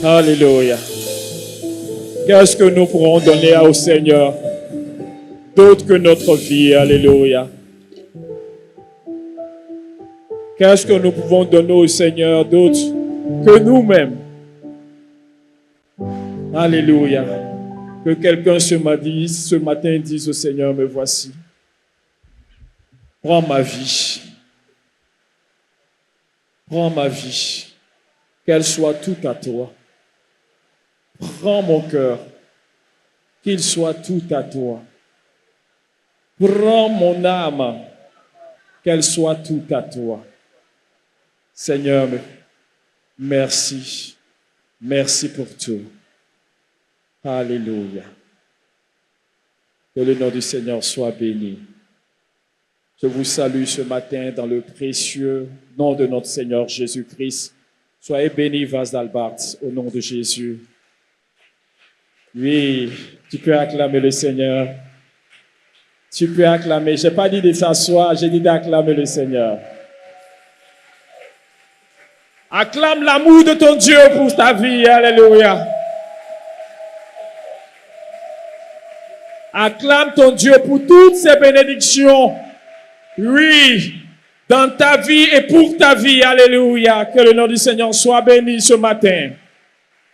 Alléluia. Qu'est-ce que nous pourrons donner au Seigneur d'autre que notre vie? Alléluia. Qu'est-ce que nous pouvons donner au Seigneur d'autre que nous-mêmes? Alléluia. Que quelqu'un ce matin dise au Seigneur, me voici. Prends ma vie. Prends ma vie. Qu'elle soit tout à toi. Prends mon cœur. Qu'il soit tout à toi. Prends mon âme. Qu'elle soit tout à toi. Seigneur, merci. Merci pour tout. Alléluia. Que le nom du Seigneur soit béni. Je vous salue ce matin dans le précieux nom de notre Seigneur Jésus-Christ. Soyez bénis, Vaz d'Albart, au nom de Jésus. Oui, tu peux acclamer le Seigneur. Tu peux acclamer. Je n'ai pas dit de s'asseoir, j'ai dit d'acclamer le Seigneur. Acclame l'amour de ton Dieu pour ta vie. Alléluia. Acclame ton Dieu pour toutes ses bénédictions. Oui, dans ta vie et pour ta vie. Alléluia. Que le nom du Seigneur soit béni ce matin.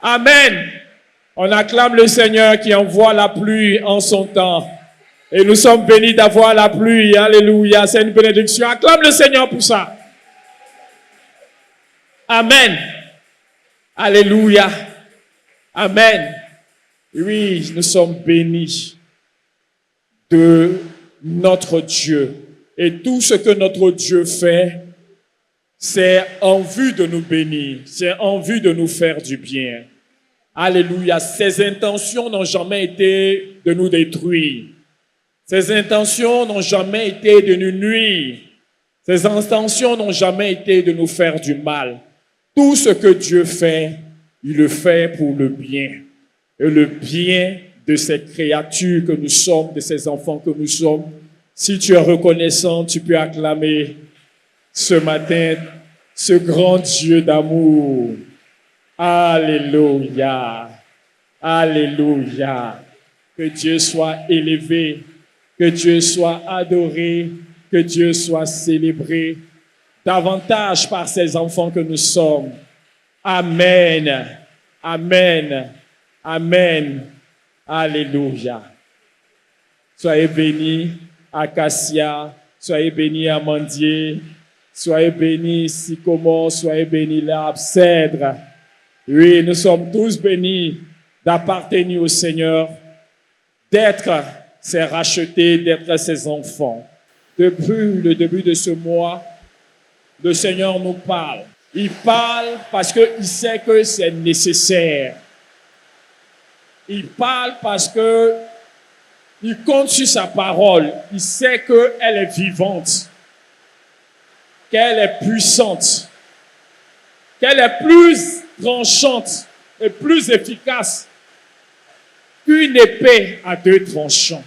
Amen. On acclame le Seigneur qui envoie la pluie en son temps. Et nous sommes bénis d'avoir la pluie. Alléluia. C'est une bénédiction. Acclame le Seigneur pour ça. Amen. Alléluia. Amen. Oui, nous sommes bénis de notre Dieu. Et tout ce que notre Dieu fait, c'est en vue de nous bénir. C'est en vue de nous faire du bien. Alléluia. Ses intentions n'ont jamais été de nous détruire. Ses intentions n'ont jamais été de nous nuire. Ses intentions n'ont jamais été de nous faire du mal. Tout ce que Dieu fait, il le fait pour le bien. Et le bien de ces créatures que nous sommes, de ces enfants que nous sommes. Si tu es reconnaissant, tu peux acclamer ce matin ce grand Dieu d'amour. Alléluia. Alléluia. Que Dieu soit élevé, que Dieu soit adoré, que Dieu soit célébré davantage par ces enfants que nous sommes. Amen. Amen. Amen. Alléluia. Soyez bénis, Acacia. Soyez bénis, Amandier. Soyez bénis, Sycomore. Soyez bénis, l'arbre cèdre. Oui, nous sommes tous bénis d'appartenir au Seigneur, d'être ses rachetés, d'être ses enfants. Depuis le début de ce mois, le Seigneur nous parle. Il parle parce qu'il sait que c'est nécessaire. Il parle parce que il compte sur sa parole. Il sait qu'elle est vivante, qu'elle est puissante, qu'elle est plus tranchante et plus efficace qu'une épée à deux tranchants.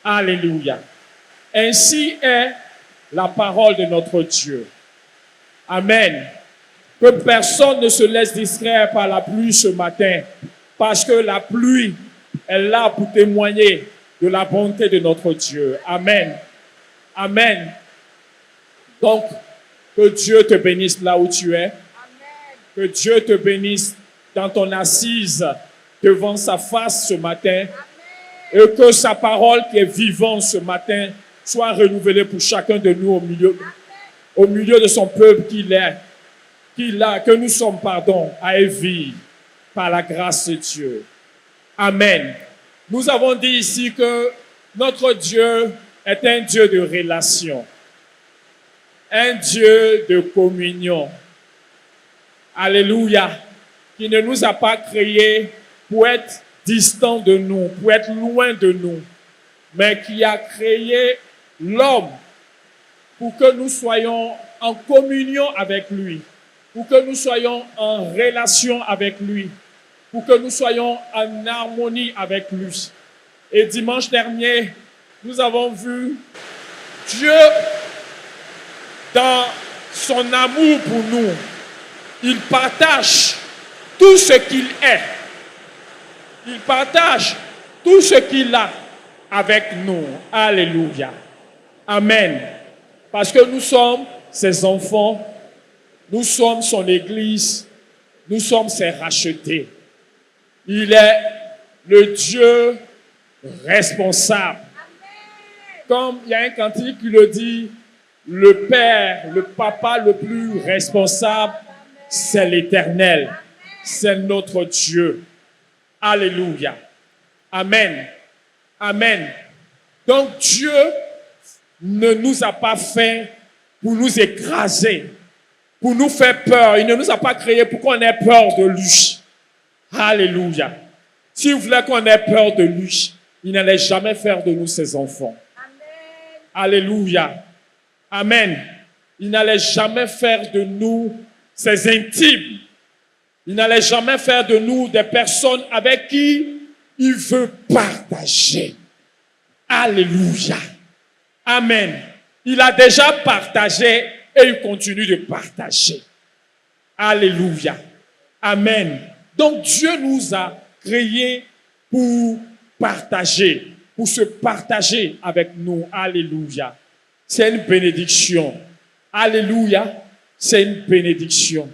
Alléluia. Ainsi est la parole de notre Dieu. Amen. Que personne ne se laisse distraire par la pluie ce matin, parce que la pluie est là pour témoigner de la bonté de notre Dieu. Amen. Amen. Donc, que Dieu te bénisse là où tu es. Amen. Que Dieu te bénisse dans ton assise devant sa face ce matin. Amen. Et que sa parole qui est vivante ce matin soit renouvelée pour chacun de nous au milieu de son peuple que nous sommes, à Evie, par la grâce de Dieu. Amen. Nous avons dit ici que notre Dieu est un Dieu de relation, un Dieu de communion. Alléluia. Qui ne nous a pas créés pour être distants de nous, pour être loin de nous, mais qui a créé l'homme pour que nous soyons en communion avec lui, pour que nous soyons en relation avec lui, pour que nous soyons en harmonie avec lui. Et dimanche dernier, nous avons vu Dieu dans son amour pour nous. Il partage tout ce qu'il est. Il partage tout ce qu'il a avec nous. Alléluia. Amen. Parce que nous sommes ses enfants, nous sommes son Église, nous sommes ses rachetés. Il est le Dieu responsable. Comme il y a un cantique qui le dit, le Père, le Papa le plus responsable, c'est l'Éternel. C'est notre Dieu. Alléluia. Amen. Amen. Donc Dieu ne nous a pas fait pour nous écraser, pour nous faire peur. Il ne nous a pas créés pour qu'on ait peur de lui. Alléluia. S'il voulait qu'on ait peur de lui, il n'allait jamais faire de nous ses enfants. Amen. Alléluia. Amen. Il n'allait jamais faire de nous ses intimes. Il n'allait jamais faire de nous des personnes avec qui il veut partager. Alléluia. Amen. Il a déjà partagé et il continue de partager. Alléluia. Amen. Donc Dieu nous a créés pour partager, pour se partager avec nous. Alléluia. C'est une bénédiction. Alléluia. C'est une bénédiction.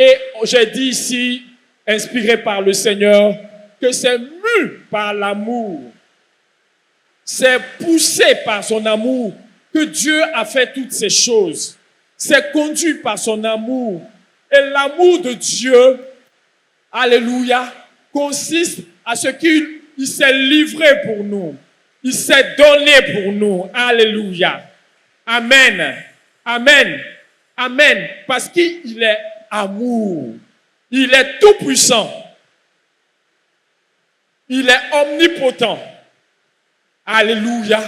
Et j'ai dit ici, inspiré par le Seigneur, que c'est mu par l'amour. C'est poussé par son amour que Dieu a fait toutes ces choses. C'est conduit par son amour. Et l'amour de Dieu, alléluia, consiste à ce qu'il s'est livré pour nous. Il s'est donné pour nous. Alléluia. Amen. Amen. Amen. Parce qu'il est amour. Il est tout puissant. Il est omnipotent. Alléluia.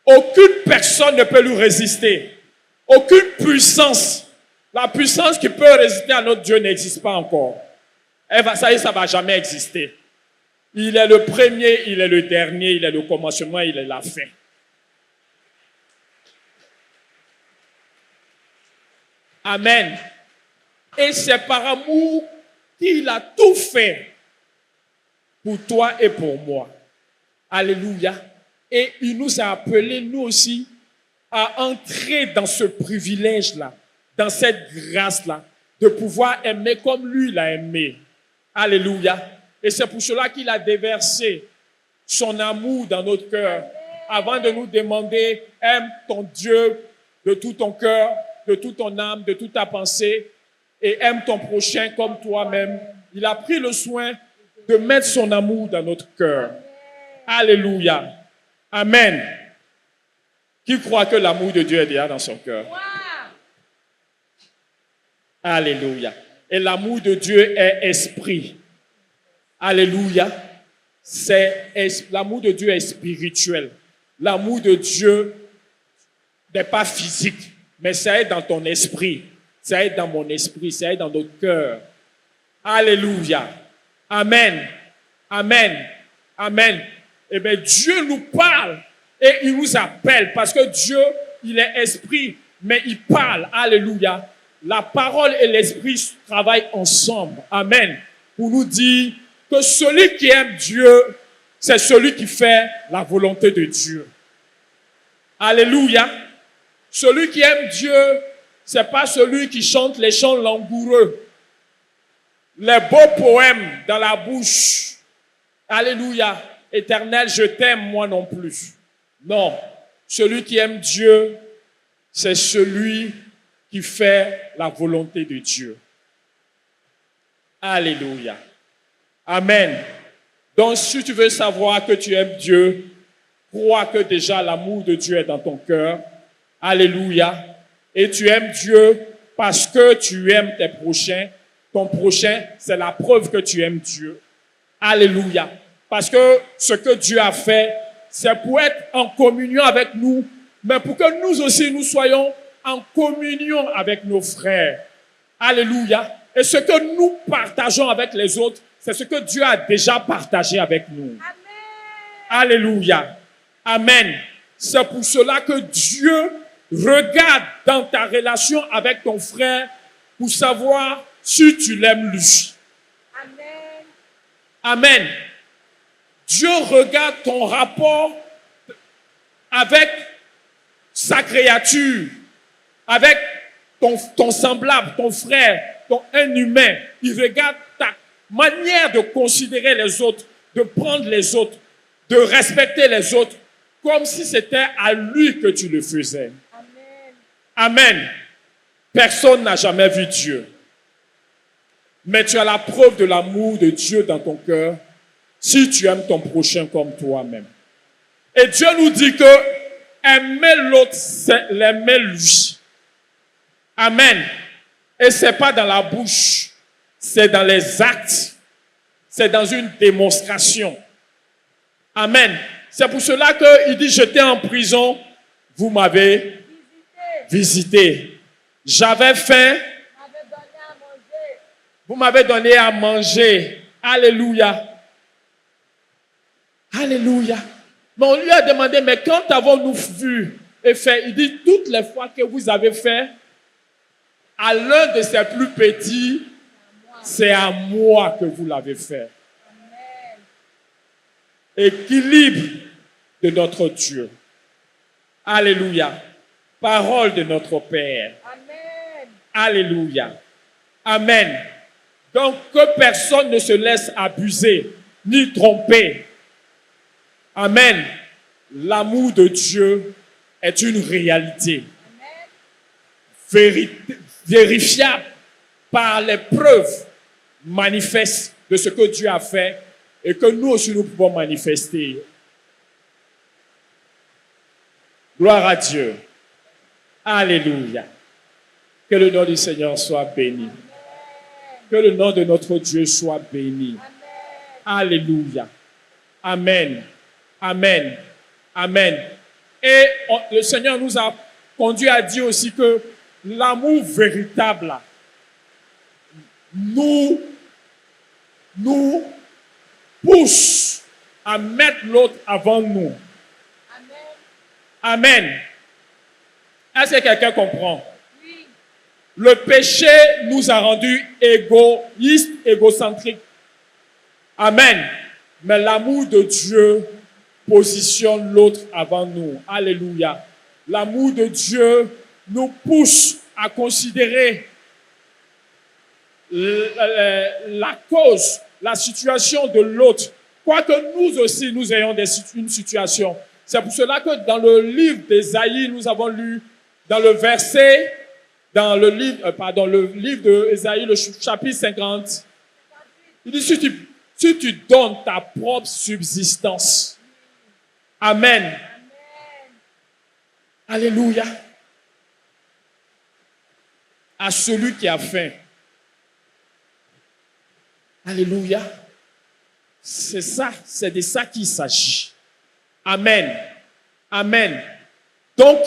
Aucune personne ne peut lui résister. Aucune puissance. La puissance qui peut résister à notre Dieu n'existe pas encore. Ça ne va jamais exister. Il est le premier, il est le dernier, il est le commencement, il est la fin. Amen. Et c'est par amour qu'il a tout fait pour toi et pour moi. Alléluia. Et il nous a appelés, nous aussi, à entrer dans ce privilège-là, dans cette grâce-là, de pouvoir aimer comme lui l'a aimé. Alléluia. Et c'est pour cela qu'il a déversé son amour dans notre cœur, avant de nous demander, aime ton Dieu de tout ton cœur, de toute ton âme, de toute ta pensée, et aime ton prochain comme toi-même. Il a pris le soin de mettre son amour dans notre cœur. Alléluia. Amen. Qui croit que l'amour de Dieu est déjà dans son cœur? Alléluia. Et l'amour de Dieu est esprit. Alléluia. L'amour de Dieu est spirituel. L'amour de Dieu n'est pas physique, mais ça est dans ton esprit. Ça est dans mon esprit, ça est dans notre cœur. Alléluia. Amen. Amen. Amen. Eh bien, Dieu nous parle et il nous appelle parce que Dieu, il est esprit, mais il parle. Alléluia. La parole et l'esprit travaillent ensemble. Amen. Pour nous dire que celui qui aime Dieu, c'est celui qui fait la volonté de Dieu. Alléluia. Celui qui aime Dieu, c'est pas celui qui chante les chants langoureux, les beaux poèmes dans la bouche. Alléluia. Éternel, je t'aime, moi non plus. Non. Celui qui aime Dieu, c'est celui qui fait la volonté de Dieu. Alléluia. Amen. Donc, si tu veux savoir que tu aimes Dieu, crois que déjà l'amour de Dieu est dans ton cœur. Alléluia. Et tu aimes Dieu parce que tu aimes tes prochains. Ton prochain, c'est la preuve que tu aimes Dieu. Alléluia. Parce que ce que Dieu a fait, c'est pour être en communion avec nous, mais pour que nous aussi, nous soyons en communion avec nos frères. Alléluia. Et ce que nous partageons avec les autres, c'est ce que Dieu a déjà partagé avec nous. Amen. Alléluia. Amen. C'est pour cela que Dieu regarde dans ta relation avec ton frère pour savoir si tu l'aimes lui. Amen. Dieu regarde ton rapport avec sa créature, avec ton semblable, ton frère, un humain. Il regarde ta manière de considérer les autres, de prendre les autres, de respecter les autres, comme si c'était à lui que tu le faisais. Amen. Amen. Personne n'a jamais vu Dieu. Mais tu as la preuve de l'amour de Dieu dans ton cœur si tu aimes ton prochain comme toi-même. Et Dieu nous dit que aimer l'autre, c'est l'aimer lui. Amen. Et ce n'est pas dans la bouche, c'est dans les actes, c'est dans une démonstration. Amen. C'est pour cela qu'il dit, j'étais en prison, vous m'avez visité. J'avais faim, vous m'avez donné à manger. Alléluia. Alléluia. Mais on lui a demandé, mais quand avons-nous vu et fait? Il dit, toutes les fois que vous avez fait à l'un de ses plus petits, c'est à moi que vous l'avez fait. Amen. Équilibre de notre Dieu. Alléluia. Parole de notre Père. Amen. Alléluia. Amen. Donc, que personne ne se laisse abuser, ni tromper. Amen. L'amour de Dieu est une réalité. Vérifiable par les preuves manifestes de ce que Dieu a fait et que nous aussi nous pouvons manifester. Gloire à Dieu. Alléluia. Que le nom du Seigneur soit béni. Que le nom de notre Dieu soit béni. Alléluia. Amen. Amen. Amen. Et le Seigneur nous a conduit à dire aussi que l'amour véritable nous pousse à mettre l'autre avant nous. Amen. Amen. Est-ce que quelqu'un comprend? Oui. Le péché nous a rendus égoïstes, égocentriques. Amen. Mais l'amour de Dieu positionne l'autre avant nous. Alléluia. L'amour de Dieu nous pousse à considérer la cause, la situation de l'autre, quoique nous aussi nous ayons une situation. C'est pour cela que dans le livre d'Ésaïe, nous avons lu dans le livre d'Ésaïe, le chapitre 50, il dit, si tu donnes ta propre subsistance, Amen. Amen. Alléluia. À celui qui a faim. Alléluia. C'est ça, c'est de ça qu'il s'agit. Amen. Amen. Donc,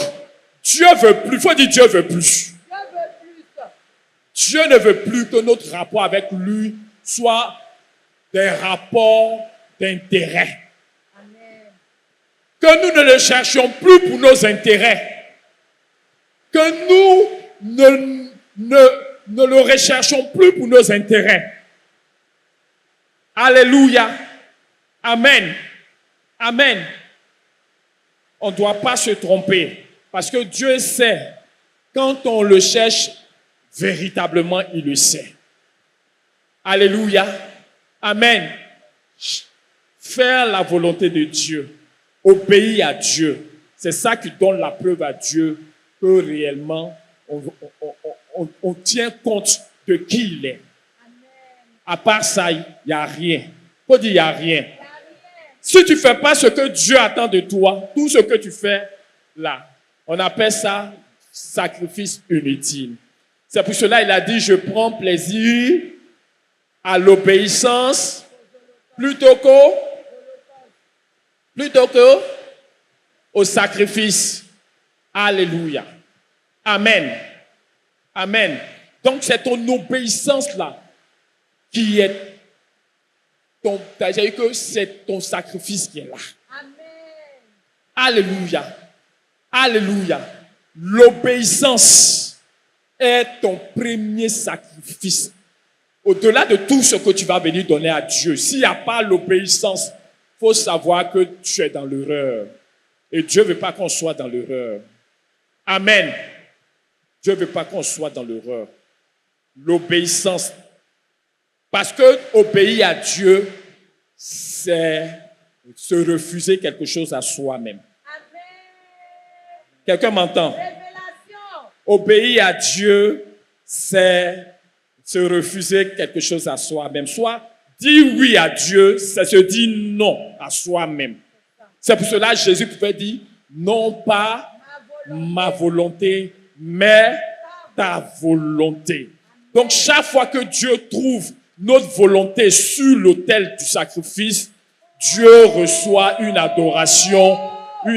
Dieu veut plus. Il faut dire Dieu veut plus. Dieu ne veut plus que notre rapport avec lui soit des rapports d'intérêt. Que nous ne le cherchions plus pour nos intérêts. Que nous ne le recherchons plus pour nos intérêts. Alléluia. Amen. Amen. On ne doit pas se tromper. Parce que Dieu sait. Quand on le cherche, véritablement, il le sait. Alléluia. Amen. Faire la volonté de Dieu. Obéir à Dieu. C'est ça qui donne la preuve à Dieu que réellement on tient compte de qui il est. À part ça, il n'y a rien. Faut dire il n'y a rien. Si tu ne fais pas ce que Dieu attend de toi, tout ce que tu fais là, on appelle ça sacrifice inutile. C'est pour cela qu'il a dit, je prends plaisir à l'obéissance plutôt qu'au sacrifice. Alléluia. Amen. Amen. Donc c'est ton obéissance là qui est c'est ton sacrifice qui est là. Amen. Alléluia. Alléluia. L'obéissance est ton premier sacrifice. Au-delà de tout ce que tu vas venir donner à Dieu, s'il n'y a pas l'obéissance, il faut savoir que tu es dans l'erreur. Et Dieu ne veut pas qu'on soit dans l'erreur. Amen. Dieu ne veut pas qu'on soit dans l'erreur. L'obéissance. Parce que obéir à Dieu, c'est se refuser quelque chose à soi-même. Quelqu'un m'entend? Obéir à Dieu, c'est se refuser quelque chose à soi-même. Soit dire oui à Dieu, c'est se dire non à soi-même. C'est pour cela que Jésus pouvait dire non pas ma volonté, mais ta volonté. Donc chaque fois que Dieu trouve notre volonté sur l'autel du sacrifice, Dieu reçoit une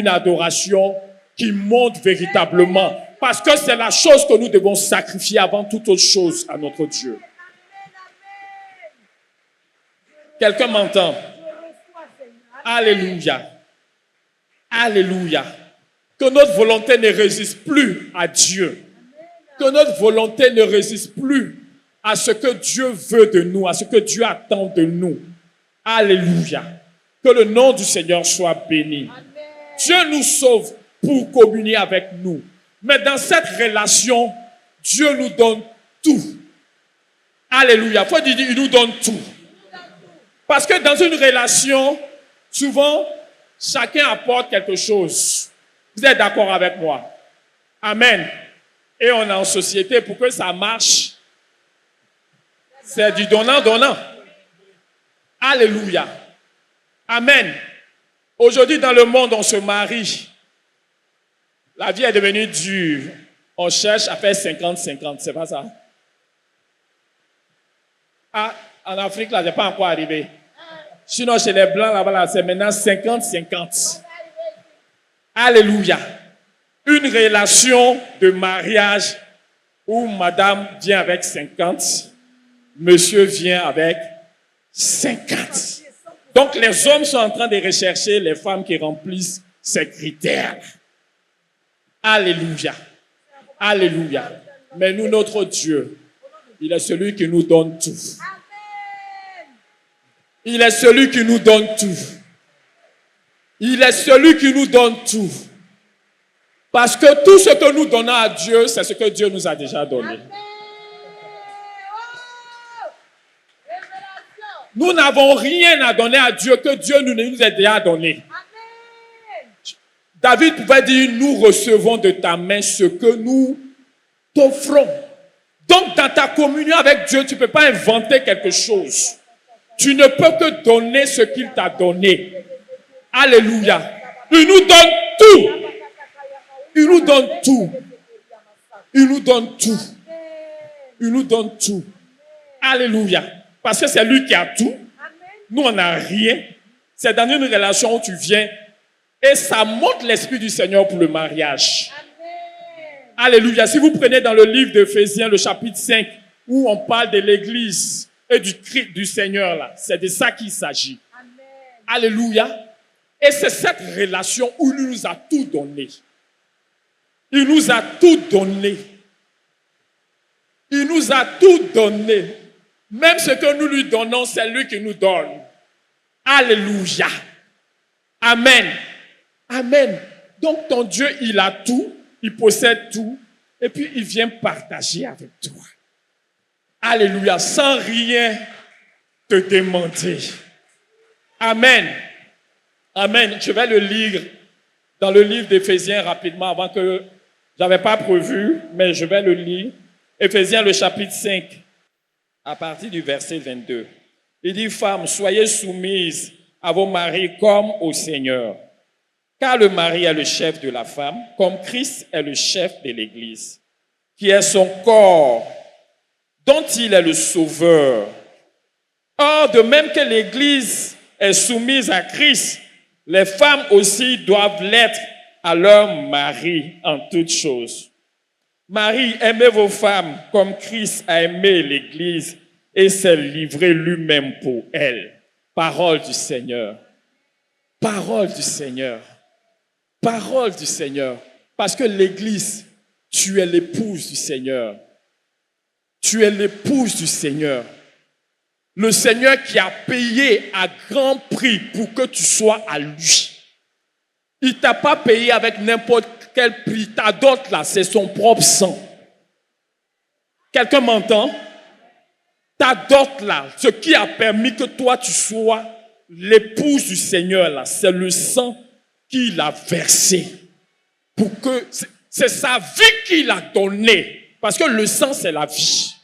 adoration qui monte véritablement. Parce que c'est la chose que nous devons sacrifier avant toute autre chose à notre Dieu. Quelqu'un m'entend? Alléluia. Alléluia. Que notre volonté ne résiste plus à Dieu. Que notre volonté ne résiste plus à ce que Dieu veut de nous, à ce que Dieu attend de nous. Alléluia. Que le nom du Seigneur soit béni. Amen. Dieu nous sauve pour communier avec nous. Mais dans cette relation, Dieu nous donne tout. Alléluia. Il faut dire, il nous donne tout. Parce que dans une relation, souvent, chacun apporte quelque chose. Vous êtes d'accord avec moi? Amen. Et on est en société, pour que ça marche, c'est du donnant-donnant. Alléluia. Amen. Aujourd'hui, dans le monde, on se marie. La vie est devenue dure. On cherche à faire 50-50, c'est pas ça? Ah, en Afrique, là, c'est pas encore arrivé. Sinon, chez les Blancs, là-bas, là, c'est maintenant 50-50. Alléluia. Une relation de mariage où madame vient avec 50, monsieur vient avec 50. Donc, les hommes sont en train de rechercher les femmes qui remplissent ces critères. Alléluia. Alléluia. Mais nous, notre Dieu, il est celui qui nous donne tout. Il est celui qui nous donne tout. Il est celui qui nous donne tout. Parce que tout ce que nous donnons à Dieu, c'est ce que Dieu nous a déjà donné. Nous n'avons rien à donner à Dieu que Dieu nous a déjà donné. David pouvait dire, nous recevons de ta main ce que nous t'offrons. Donc, dans ta communion avec Dieu, tu ne peux pas inventer quelque chose. Tu ne peux que donner ce qu'il t'a donné. Alléluia. Il nous donne tout. Il nous donne tout. Il nous donne tout. Il nous donne tout. Alléluia. Parce que c'est lui qui a tout. Nous, on n'a rien. C'est dans une relation où tu viens et ça montre l'Esprit du Seigneur pour le mariage. Alléluia. Si vous prenez dans le livre d'Éphésiens, le chapitre 5, où on parle de l'Église et du cri du Seigneur, là, c'est de ça qu'il s'agit. Alléluia. Et c'est cette relation où il nous a tout donné. Il nous a tout donné. Il nous a tout donné. Même ce que nous lui donnons, c'est lui qui nous donne. Alléluia. Amen. Amen. Donc ton Dieu, il a tout, il possède tout, et puis il vient partager avec toi. Alléluia. Sans rien te demander. Amen. Amen. Je vais le lire dans le livre d'Éphésiens rapidement avant que je n'avais pas prévu, mais je vais le lire. Éphésiens le chapitre 5, à partir du verset 22. Il dit, femmes, soyez soumises à vos maris comme au Seigneur. Car le mari est le chef de la femme, comme Christ est le chef de l'Église, qui est son corps, dont il est le sauveur. Or, de même que l'Église est soumise à Christ, les femmes aussi doivent l'être à leur mari en toutes choses. Marie, aimez vos femmes comme Christ a aimé l'Église et s'est livré lui-même pour elle. Parole du Seigneur. Parole du Seigneur. Parole du Seigneur. Parce que l'Église, tu es l'épouse du Seigneur. Tu es l'épouse du Seigneur. Le Seigneur qui a payé à grand prix pour que tu sois à lui. Il ne t'a pas payé avec n'importe quel prix. Ta dot là, c'est son propre sang. Quelqu'un m'entend? Ta dot là, ce qui a permis que toi tu sois l'épouse du Seigneur là, c'est le sang qu'il a versé. Pour que c'est sa vie qu'il a donnée. Parce que le sang, c'est la vie.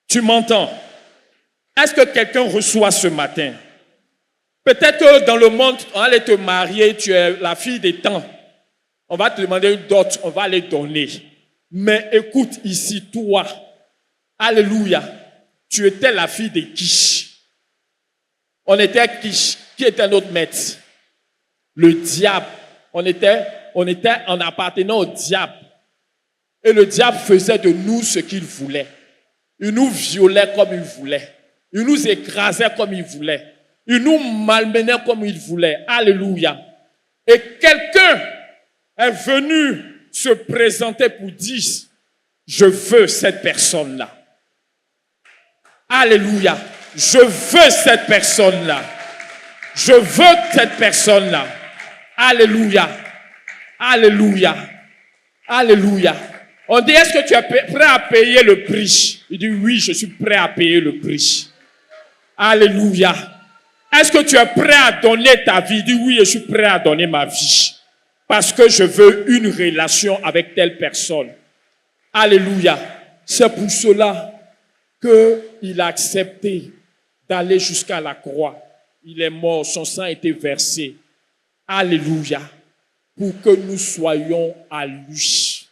Tu m'entends? Est-ce que quelqu'un reçoit ce matin? Peut-être que dans le monde, on va aller te marier, tu es la fille des temps. On va te demander une dot, on va les donner. Mais écoute ici, toi, alléluia, tu étais la fille de Kish. On était Kish. Qui était notre maître? Le diable. On était en appartenant au diable. Et le diable faisait de nous ce qu'il voulait. Il nous violait comme il voulait. Il nous écrasait comme il voulait. Il nous malmenait comme il voulait. Alléluia. Et quelqu'un est venu se présenter pour dire, je veux cette personne-là. Alléluia. Je veux cette personne-là. Je veux cette personne-là. Alléluia. Alléluia. Alléluia. On dit, est-ce que tu es prêt à payer le prix? Il dit, oui, je suis prêt à payer le prix. Alléluia. Est-ce que tu es prêt à donner ta vie? Il dit, oui, je suis prêt à donner ma vie. Parce que je veux une relation avec telle personne. Alléluia. C'est pour cela qu'il a accepté d'aller jusqu'à la croix. Il est mort, son sang a été versé. Alléluia. Pour que nous soyons à lui.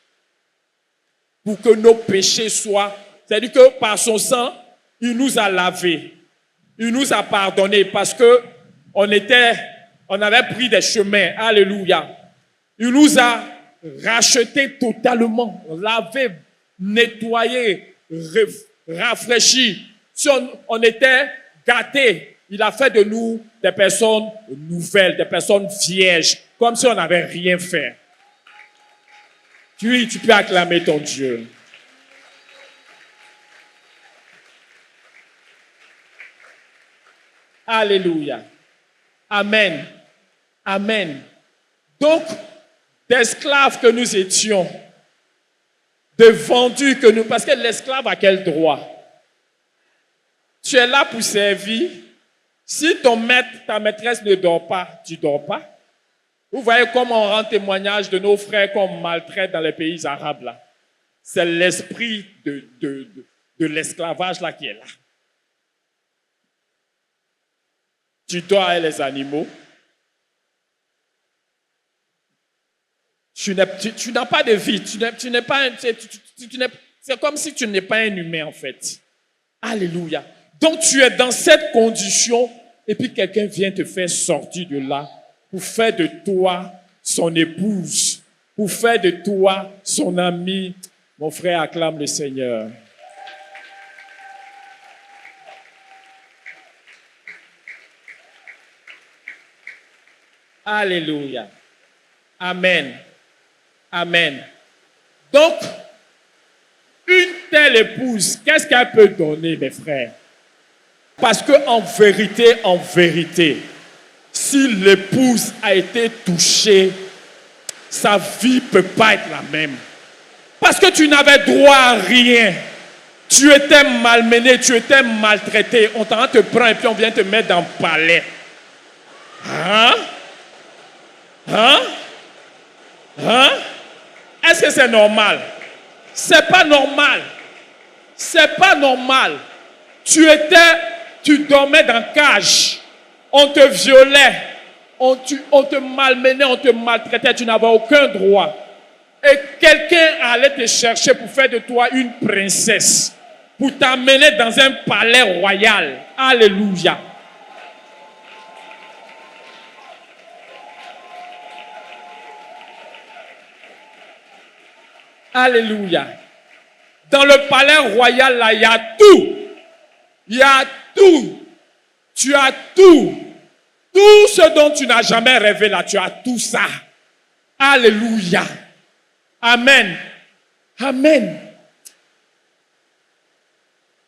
Pour que nos péchés soient... C'est-à-dire que par son sang, il nous a lavés. Il nous a pardonnés parce que on avait pris des chemins. Alléluia. Il nous a rachetés totalement, lavés, nettoyés, rafraîchis. Si on était gâtés, il a fait de nous des personnes nouvelles, des personnes vierges, comme si on n'avait rien fait. Tu peux acclamer ton Dieu. Alléluia. Amen. Amen. Donc, d'esclaves que nous étions, de vendus que nous... Parce que l'esclave a quel droit? Tu es là pour servir. Si ton maître, ta maîtresse ne dort pas, tu ne dors pas. Vous voyez comment on rend témoignage de nos frères qu'on maltraite dans les pays arabes là. C'est l'esprit de l'esclavage là qui est là. Tu dors avec les animaux. Tu n'as pas de vie. C'est comme si tu n'es pas un humain en fait. Alléluia. Donc tu es dans cette condition et puis quelqu'un vient te faire sortir de là pour faire de toi son épouse, pour faire de toi son ami. Mon frère, acclame le Seigneur. Alléluia. Amen. Amen. Donc, une telle épouse, qu'est-ce qu'elle peut donner, mes frères? Parce qu'en vérité, si l'épouse a été touchée, sa vie ne peut pas être la même. Parce que tu n'avais droit à rien. Tu étais malmené, tu étais maltraité. On t'en te prend et puis on vient te mettre dans le palais. Hein? Est-ce que c'est normal? C'est pas normal. C'est pas normal. Tu dormais dans la cage. On te violait. On te malmenait, on te maltraitait. Tu n'avais aucun droit. Et quelqu'un allait te chercher pour faire de toi une princesse. Pour t'amener dans un palais royal. Alléluia. Alléluia. Dans le palais royal, là, il y a tout. Il y a tout. Tu as tout. Tout ce dont tu n'as jamais rêvé, là, tu as tout ça. Alléluia. Amen. Amen.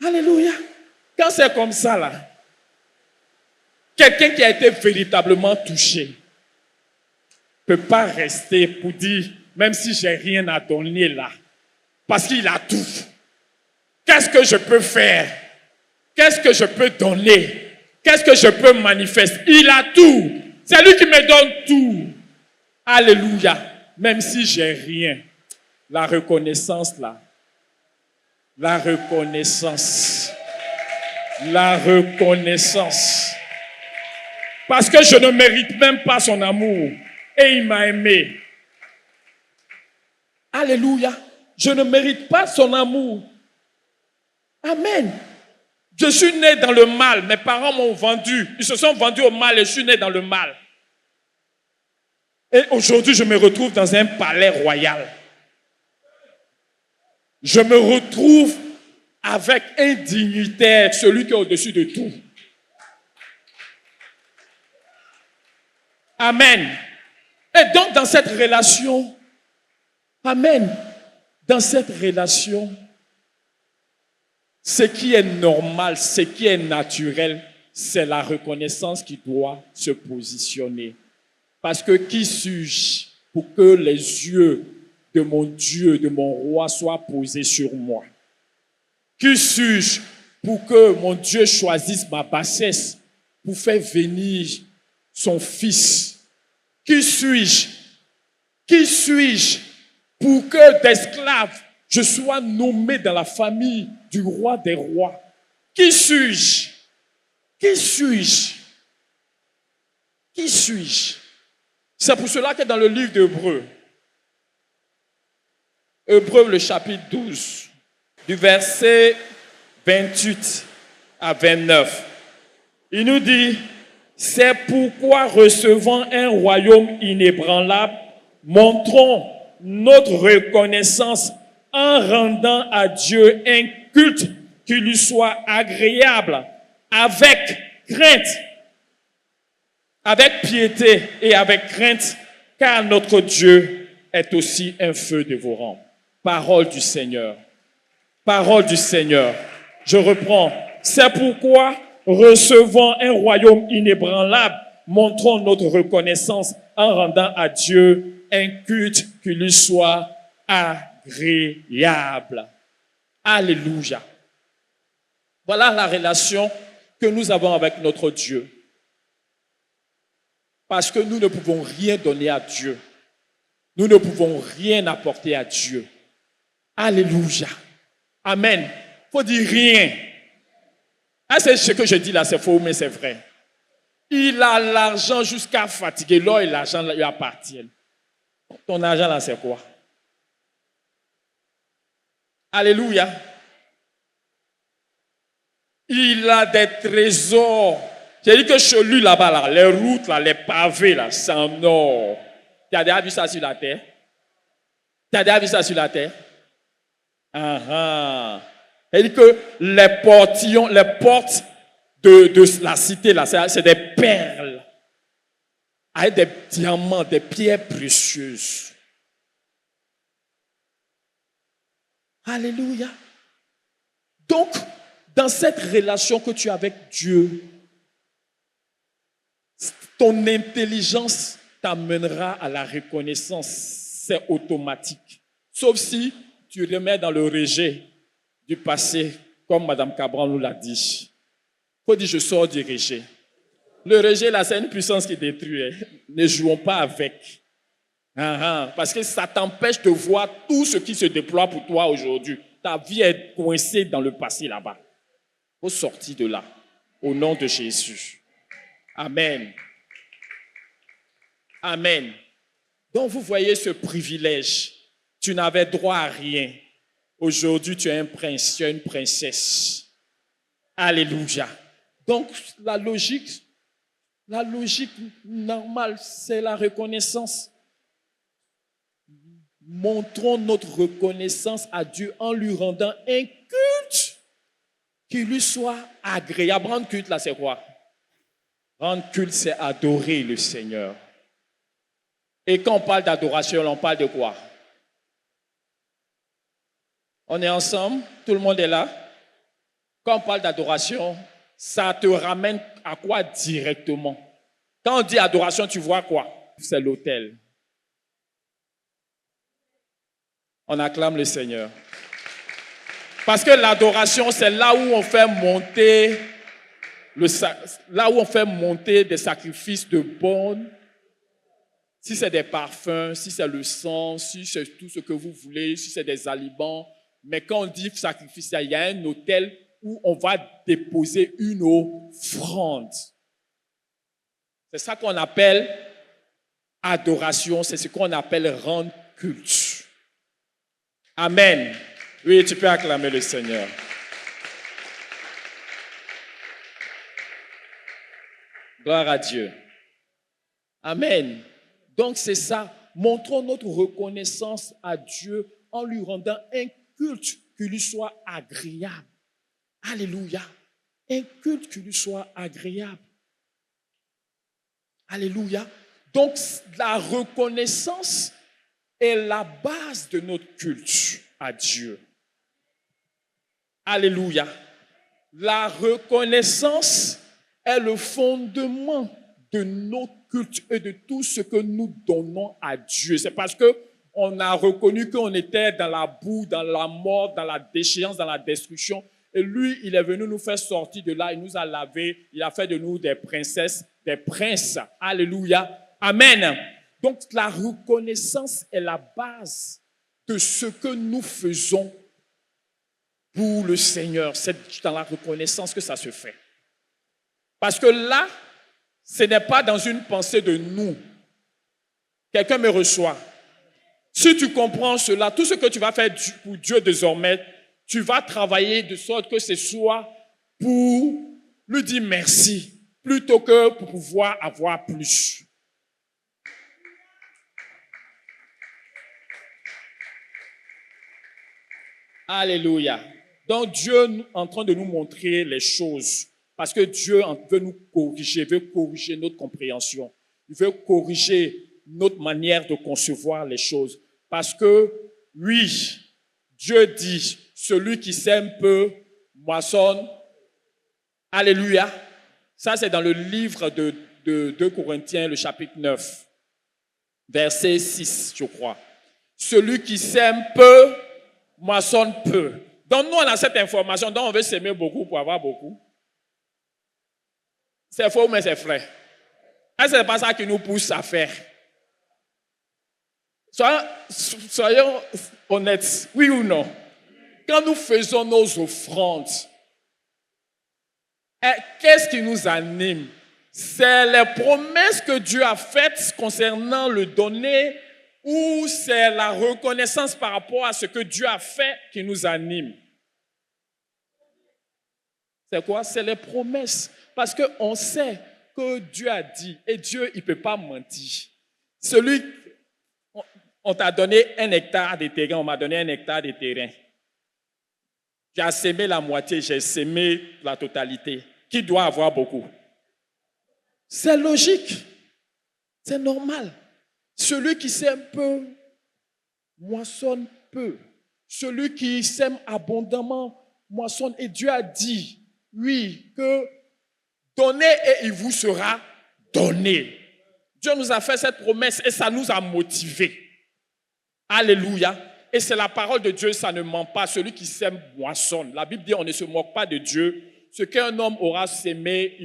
Alléluia. Quand c'est comme ça, là, quelqu'un qui a été véritablement touché ne peut pas rester pour dire, même si j'ai rien à donner là, parce qu'il a tout. Qu'est-ce que je peux faire? Qu'est-ce que je peux donner? Qu'est-ce que je peux manifester? Il a tout. C'est lui qui me donne tout. Alléluia. Même si j'ai rien. La reconnaissance là. La reconnaissance. La reconnaissance. Parce que je ne mérite même pas son amour. Et il m'a aimé. Alléluia. Je ne mérite pas son amour. Amen. Je suis né dans le mal. Mes parents m'ont vendu. Ils se sont vendus au mal et je suis né dans le mal. Et aujourd'hui, je me retrouve dans un palais royal. Je me retrouve avec un dignitaire, celui qui est au-dessus de tout. Amen. Et donc, dans cette relation, amen, dans cette relation, ce qui est normal, ce qui est naturel, c'est la reconnaissance qui doit se positionner. Parce que qui suis-je pour que les yeux de mon Dieu, de mon roi soient posés sur moi? Qui suis-je pour que mon Dieu choisisse ma bassesse pour faire venir son fils? Qui suis-je? Qui suis-je pour que d'esclave je sois nommé dans la famille du roi des rois? Qui suis-je? Qui suis-je? Qui suis-je? C'est pour cela que dans le livre d'Hébreux, Hébreux le chapitre 12, du verset 28 à 29, il nous dit, c'est pourquoi recevant un royaume inébranlable, montrons notre reconnaissance en rendant à Dieu un culte qui lui soit agréable, avec crainte, avec piété et avec crainte, car notre Dieu est aussi un feu dévorant. Parole du Seigneur. Parole du Seigneur. Je reprends. C'est pourquoi, recevant un royaume inébranlable, montrons notre reconnaissance en rendant à Dieu un culte qui lui soit agréable. Alléluia. Voilà la relation que nous avons avec notre Dieu. Parce que nous ne pouvons rien donner à Dieu. Nous ne pouvons rien apporter à Dieu. Alléluia. Amen. Il faut dire rien. Ah, c'est ce que je dis là, c'est faux, mais c'est vrai. Il a l'argent jusqu'à fatiguer. L'or et l'argent lui appartiennent. Ton argent là, c'est quoi? Alléluia. Il a des trésors. J'ai dit que chez lui là-bas, là, les routes, là, les pavés, là, c'est en or. Tu as déjà vu ça sur la terre? Tu as déjà vu ça sur la terre? Il dit que les portillons, les portes de la cité, là, c'est des perles. Avec des diamants, des pierres précieuses. Alléluia. Donc, dans cette relation que tu as avec Dieu, ton intelligence t'amènera à la reconnaissance. C'est automatique. Sauf si tu remets dans le rejet du passé, comme Mme Cabral nous l'a dit. Il faut dire, je sors du rejet. Le rejet, là, c'est une puissance qui détruit. Ne jouons pas avec. Parce que ça t'empêche de voir tout ce qui se déploie pour toi aujourd'hui. Ta vie est coincée dans le passé là-bas. Il faut sortir de là. Au nom de Jésus. Amen. Amen. Donc vous voyez ce privilège. Tu n'avais droit à rien. Aujourd'hui, tu es un prince, tu es une princesse. Alléluia. Donc la logique normale, c'est la reconnaissance. Montrons notre reconnaissance à Dieu en lui rendant un culte qui lui soit agréable. Rendre culte, là, c'est quoi? Rendre culte, c'est adorer le Seigneur. Et quand on parle d'adoration, on parle de quoi? On est ensemble? Tout le monde est là? Quand on parle d'adoration, ça te ramène à quoi directement? Quand on dit adoration, tu vois quoi? C'est l'autel. On acclame le Seigneur. Parce que l'adoration, c'est là où on fait monter des sacrifices de bonnes. Si c'est des parfums, si c'est le sang, si c'est tout ce que vous voulez, si c'est des aliments. Mais quand on dit sacrifice, il y a un autel où on va déposer une offrande. C'est ça qu'on appelle adoration, c'est ce qu'on appelle rendre culte. Amen. Oui, tu peux acclamer le Seigneur. Gloire à Dieu. Amen. Donc c'est ça. Montrons notre reconnaissance à Dieu en lui rendant un culte qui lui soit agréable. Alléluia. Un culte qui lui soit agréable. Alléluia. Donc la reconnaissance est la base de notre culte à Dieu. Alléluia. La reconnaissance est le fondement de notre culte et de tout ce que nous donnons à Dieu. C'est parce qu'on a reconnu qu'on était dans la boue, dans la mort, dans la déchéance, dans la destruction. Et lui, il est venu nous faire sortir de là. Il nous a lavés. Il a fait de nous des princesses, des princes. Alléluia. Amen. Donc, la reconnaissance est la base de ce que nous faisons pour le Seigneur. C'est dans la reconnaissance que ça se fait. Parce que là, ce n'est pas dans une pensée de nous. Quelqu'un me reçoit. Si tu comprends cela, tout ce que tu vas faire pour Dieu désormais, tu vas travailler de sorte que ce soit pour lui dire merci, plutôt que pour pouvoir avoir plus. Alléluia. Donc Dieu est en train de nous montrer les choses. Parce que Dieu veut nous corriger, veut corriger notre compréhension. Il veut corriger notre manière de concevoir les choses. Parce que, oui, Dieu dit, celui qui sème peu, moissonne. Alléluia. Ça, c'est dans le livre de 2 Corinthiens, le chapitre 9, verset 6, je crois. Celui qui sème peu, moissonne peu. Donc, nous, on a cette information, donc on veut s'aimer beaucoup pour avoir beaucoup. C'est faux, mais c'est vrai. Et ce n'est pas ça qui nous pousse à faire. Soyons honnêtes, oui ou non? Quand nous faisons nos offrandes, qu'est-ce qui nous anime? C'est les promesses que Dieu a faites concernant le donner ou c'est la reconnaissance par rapport à ce que Dieu a fait qui nous anime? C'est quoi? C'est les promesses. Parce qu'on sait que Dieu a dit, et Dieu, il ne peut pas mentir. On t'a donné 1 hectare de terrain, on m'a donné 1 hectare de terrain. J'ai sémé la moitié, j'ai sémé la totalité. Qui doit avoir beaucoup? C'est logique. C'est normal. Celui qui sème peu, moissonne peu. Celui qui sème abondamment, moissonne. Et Dieu a dit, oui, que donnez et il vous sera donné. Dieu nous a fait cette promesse et ça nous a motivés. Alléluia. Et c'est la parole de Dieu, ça ne ment pas. Celui qui sème moissonne. La Bible dit on ne se moque pas de Dieu. Ce qu'un homme aura sémé,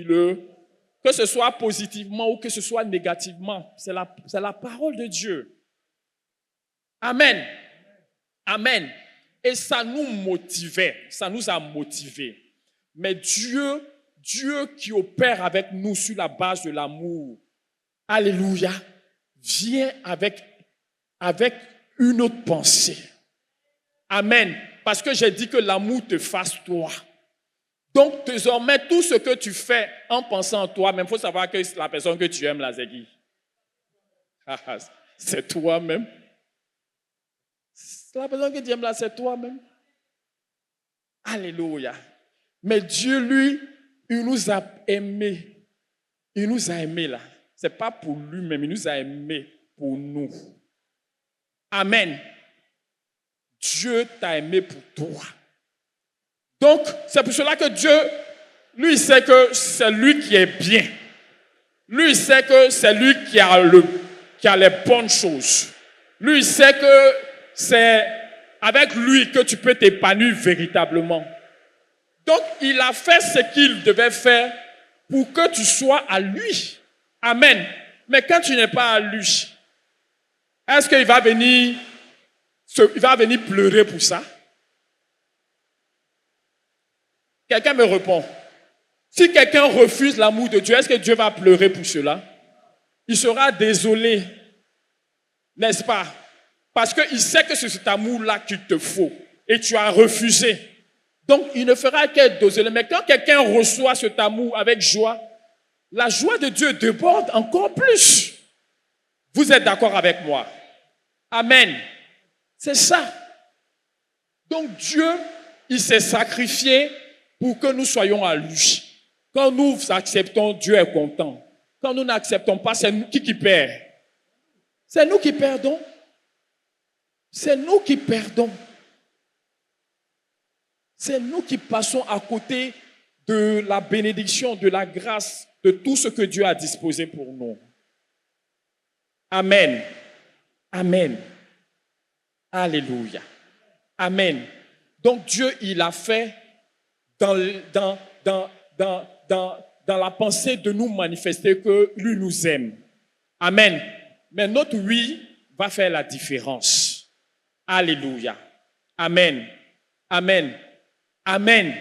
que ce soit positivement ou que ce soit négativement, c'est la parole de Dieu. Amen. Amen. Et ça nous motivait, ça nous a motivés. Mais Dieu qui opère avec nous sur la base de l'amour, alléluia, vient avec une autre pensée. Amen. Parce que j'ai dit que l'amour te fasse toi. Donc, désormais, tout ce que tu fais en pensant en toi-même, il faut savoir que la personne que tu aimes, là, c'est qui? C'est toi-même. La personne que tu aimes, là, c'est toi-même. Alléluia. Mais Dieu, lui, il nous a aimés. Il nous a aimés, là. Ce n'est pas pour lui-même, il nous a aimés pour nous. Amen. Dieu t'a aimé pour toi. Donc, c'est pour cela que Dieu, lui, il sait que c'est lui qui est bien. Lui, il sait que c'est lui qui a les bonnes choses. Lui, il sait que c'est avec lui que tu peux t'épanouir véritablement. Donc, il a fait ce qu'il devait faire pour que tu sois à lui. Amen. Mais quand tu n'es pas à lui, est-ce qu'il va venir pleurer pour ça? Quelqu'un me répond. Si quelqu'un refuse l'amour de Dieu, est-ce que Dieu va pleurer pour cela? Il sera désolé, n'est-ce pas? Parce qu'il sait que c'est cet amour-là qu'il te faut et tu as refusé. Donc, il ne fera qu'être désolé. Mais quand quelqu'un reçoit cet amour avec joie, la joie de Dieu déborde encore plus. Vous êtes d'accord avec moi? Amen. C'est ça. Donc, Dieu, il s'est sacrifié pour que nous soyons à lui. Quand nous acceptons, Dieu est content. Quand nous n'acceptons pas, c'est nous qui perd. C'est nous qui perdons. C'est nous qui perdons. C'est nous qui passons à côté de la bénédiction, de la grâce, de tout ce que Dieu a disposé pour nous. Amen. Amen. Alléluia. Amen. Donc Dieu, il a fait dans la pensée de nous manifester que lui nous aime. Amen. Mais notre oui va faire la différence. Alléluia. Amen. Amen. Amen.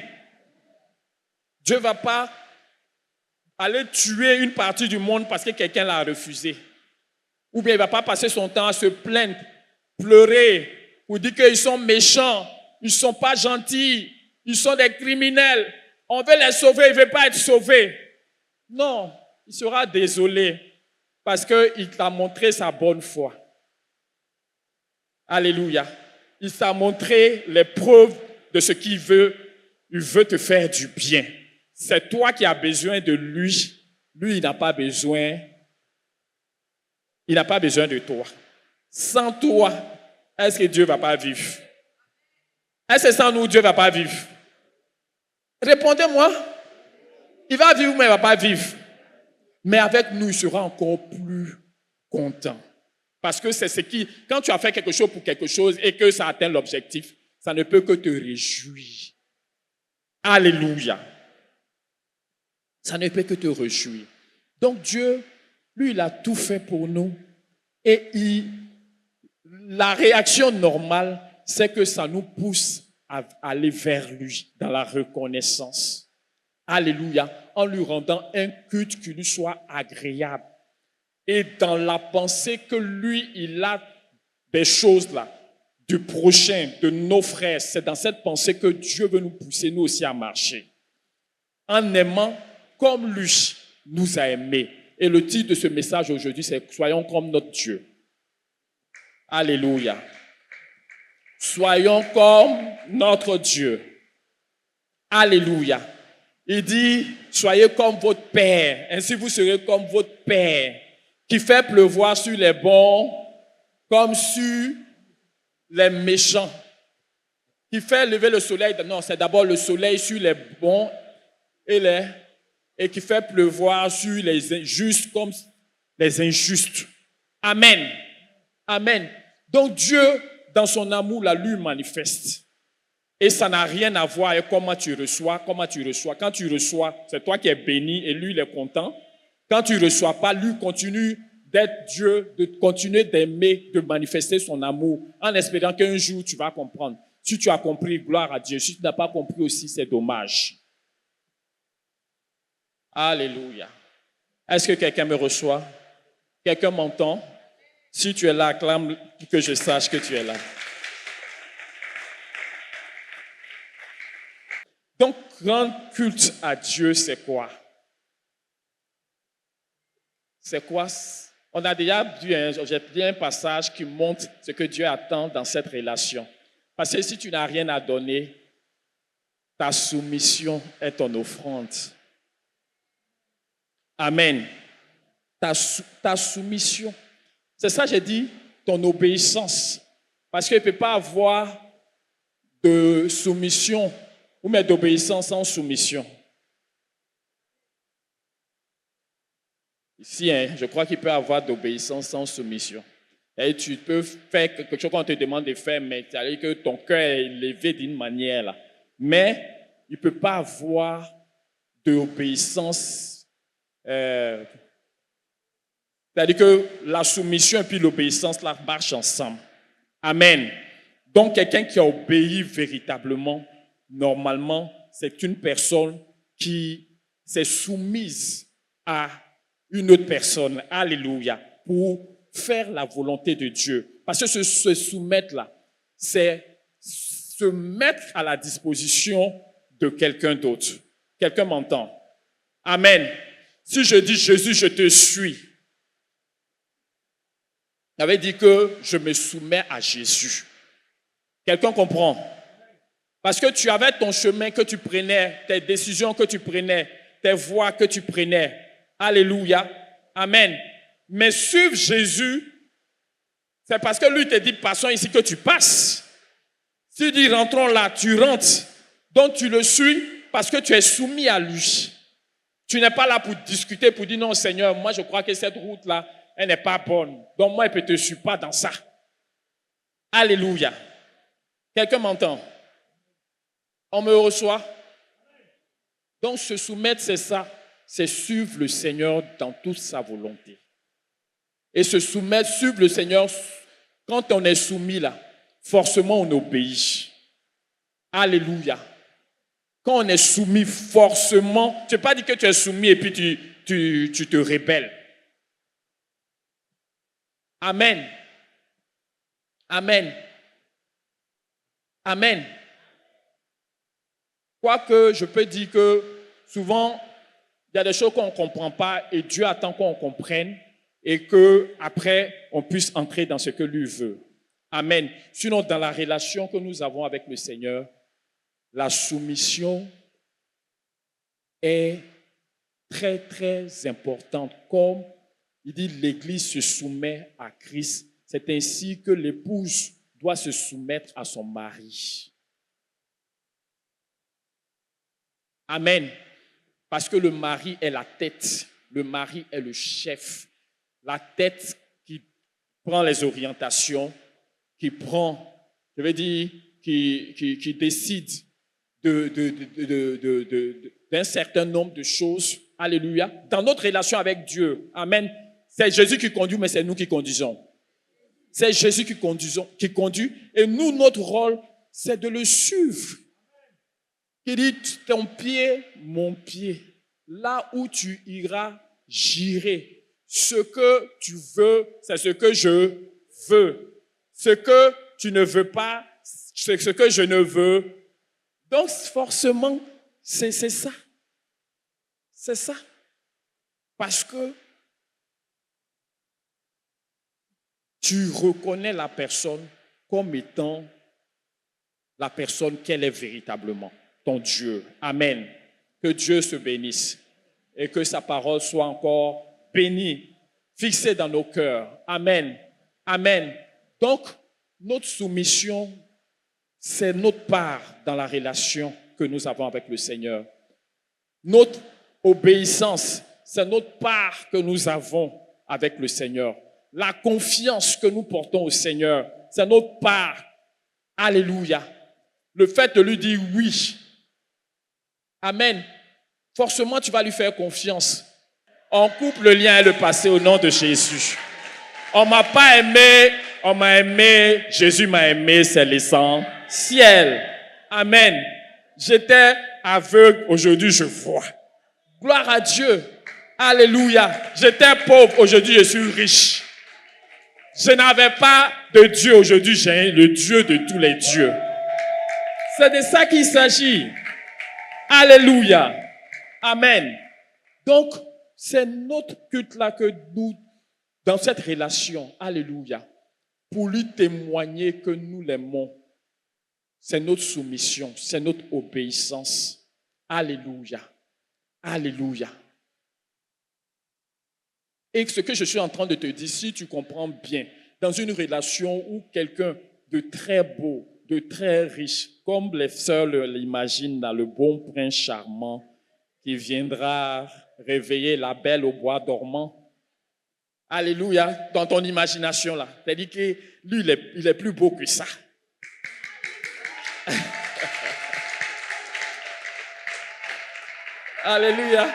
Dieu ne va pas aller tuer une partie du monde parce que quelqu'un l'a refusé. Ou bien il ne va pas passer son temps à se plaindre, pleurer, ou dire qu'ils sont méchants, ils ne sont pas gentils, ils sont des criminels. On veut les sauver, ils ne veulent pas être sauvés. Non, il sera désolé parce qu'il t'a montré sa bonne foi. Alléluia. Il t'a montré les preuves de ce qu'il veut. Il veut te faire du bien. C'est toi qui as besoin de lui. Lui, il n'a pas besoin. Il n'a pas besoin de toi. Sans toi, est-ce que Dieu ne va pas vivre? Est-ce que sans nous, Dieu ne va pas vivre? Répondez-moi. Il va vivre, mais il ne va pas vivre. Mais avec nous, il sera encore plus content. Parce que c'est ce qui, quand tu as fait quelque chose pour quelque chose et que ça atteint l'objectif, ça ne peut que te réjouir. Alléluia. Ça ne peut que te réjouir. Donc Dieu, lui, il a tout fait pour nous. Et la réaction normale, c'est que ça nous pousse à aller vers lui dans la reconnaissance. Alléluia. En lui rendant un culte qui lui soit agréable. Et dans la pensée que lui, il a des choses là, du prochain, de nos frères. C'est dans cette pensée que Dieu veut nous pousser, nous aussi, à marcher. En aimant comme lui nous a aimés. Et le titre de ce message aujourd'hui, c'est « Soyons comme notre Dieu ». Alléluia. Soyons comme notre Dieu. Alléluia. Il dit, soyez comme votre Père. Ainsi vous serez comme votre Père, qui fait pleuvoir sur les bons comme sur les méchants. Qui fait lever le soleil. Non, c'est d'abord le soleil sur les bons et qui fait pleuvoir sur les justes comme les injustes. Amen. Amen. Donc Dieu, dans son amour, la lui manifeste. Et ça n'a rien à voir avec comment tu reçois. Quand tu reçois, c'est toi qui es béni et lui, il est content. Quand tu ne reçois pas, lui continue d'être Dieu, de continuer d'aimer, de manifester son amour, en espérant qu'un jour tu vas comprendre. Si tu as compris, gloire à Dieu. Si tu n'as pas compris aussi, c'est dommage. Alléluia. Est-ce que quelqu'un me reçoit? Quelqu'un m'entend? Si tu es là, acclame pour que je sache que tu es là. Donc, rendre culte à Dieu, c'est quoi? C'est quoi? On a déjà vu, j'ai dit un passage qui montre ce que Dieu attend dans cette relation. Parce que si tu n'as rien à donner, ta soumission est ton offrande. Amen. Ta soumission. C'est ça, j'ai dit, ton obéissance. Parce qu'il ne peut pas avoir de soumission Ou mais d'obéissance sans soumission? Ici, hein, je crois qu'il peut y avoir d'obéissance sans soumission. Et tu peux faire quelque chose qu'on te demande de faire, mais c'est-à-dire que ton cœur est élevé d'une manière là. Mais il ne peut pas avoir d'obéissance. C'est-à-dire que la soumission et puis l'obéissance là marchent ensemble. Amen. Donc, quelqu'un qui a obéi véritablement, normalement, c'est une personne qui s'est soumise à une autre personne. Alléluia. Pour faire la volonté de Dieu. Parce que se soumettre là, c'est se mettre à la disposition de quelqu'un d'autre. Quelqu'un m'entend? Amen. Si je dis Jésus, je te suis, ça veut dire que je me soumets à Jésus. Quelqu'un comprend? Parce que tu avais ton chemin que tu prenais, tes décisions que tu prenais, tes voies que tu prenais. Alléluia. Amen. Mais suivre Jésus, c'est parce que lui te dit passons ici que tu passes. S'il dit rentrons là, tu rentres. Donc tu le suis parce que tu es soumis à lui. Tu n'es pas là pour discuter, pour dire non Seigneur, moi je crois que cette route-là, elle n'est pas bonne. Donc moi je ne te suis pas dans ça. Alléluia. Quelqu'un m'entend? On me reçoit? Donc se soumettre, c'est ça. C'est suivre le Seigneur dans toute sa volonté. Et se soumettre, suivre le Seigneur, quand on est soumis là, forcément on obéit. Alléluia. Quand on est soumis, forcément, tu n'as pas dit que tu es soumis et puis tu te rebelles. Amen. Amen. Amen. Quoique je peux dire que souvent, il y a des choses qu'on ne comprend pas et Dieu attend qu'on comprenne et qu'après, on puisse entrer dans ce que lui veut. Amen. Sinon, dans la relation que nous avons avec le Seigneur, la soumission est très, très importante. Comme il dit, l'Église se soumet à Christ. C'est ainsi que l'épouse doit se soumettre à son mari. Amen. Parce que le mari est la tête. Le mari est le chef. La tête qui prend les orientations, qui prend, je veux dire, qui décide d'un certain nombre de choses. Alléluia. Dans notre relation avec Dieu. Amen. C'est Jésus qui conduit, mais c'est nous qui conduisons. C'est Jésus qui conduit. Et nous, notre rôle, c'est de le suivre. Il dit, ton pied, mon pied. Là où tu iras, j'irai. Ce que tu veux, c'est ce que je veux. Ce que tu ne veux pas, c'est ce que je ne veux. Donc, forcément, c'est ça. C'est ça. Parce que tu reconnais la personne comme étant la personne qu'elle est véritablement, ton Dieu. Amen. Que Dieu se bénisse et que sa parole soit encore bénie, fixée dans nos cœurs. Amen. Amen. Donc, notre soumission, c'est notre part dans la relation que nous avons avec le Seigneur. Notre obéissance, c'est notre part que nous avons avec le Seigneur. La confiance que nous portons au Seigneur, c'est notre part. Alléluia. Le fait de lui dire oui. Amen. Forcément, tu vas lui faire confiance. On coupe le lien et le passé au nom de Jésus. On ne m'a pas aimé, on m'a aimé, Jésus m'a aimé, c'est l'essentiel. Amen. J'étais aveugle, aujourd'hui je vois. Gloire à Dieu. Alléluia. J'étais pauvre, aujourd'hui je suis riche. Je n'avais pas de Dieu, aujourd'hui j'ai le Dieu de tous les dieux. C'est de ça qu'il s'agit. Alléluia. Amen. Donc, c'est notre culte-là que nous, dans cette relation, alléluia, pour lui témoigner que nous l'aimons, c'est notre soumission, c'est notre obéissance. Alléluia. Alléluia. Et ce que je suis en train de te dire, si tu comprends bien, dans une relation où quelqu'un de très beau de très riche, comme les sœurs l'imaginent dans le bon prince charmant qui viendra réveiller la belle au bois dormant. Alléluia, dans ton imagination là. C'est-à-dire que lui, il est plus beau que ça. Alléluia.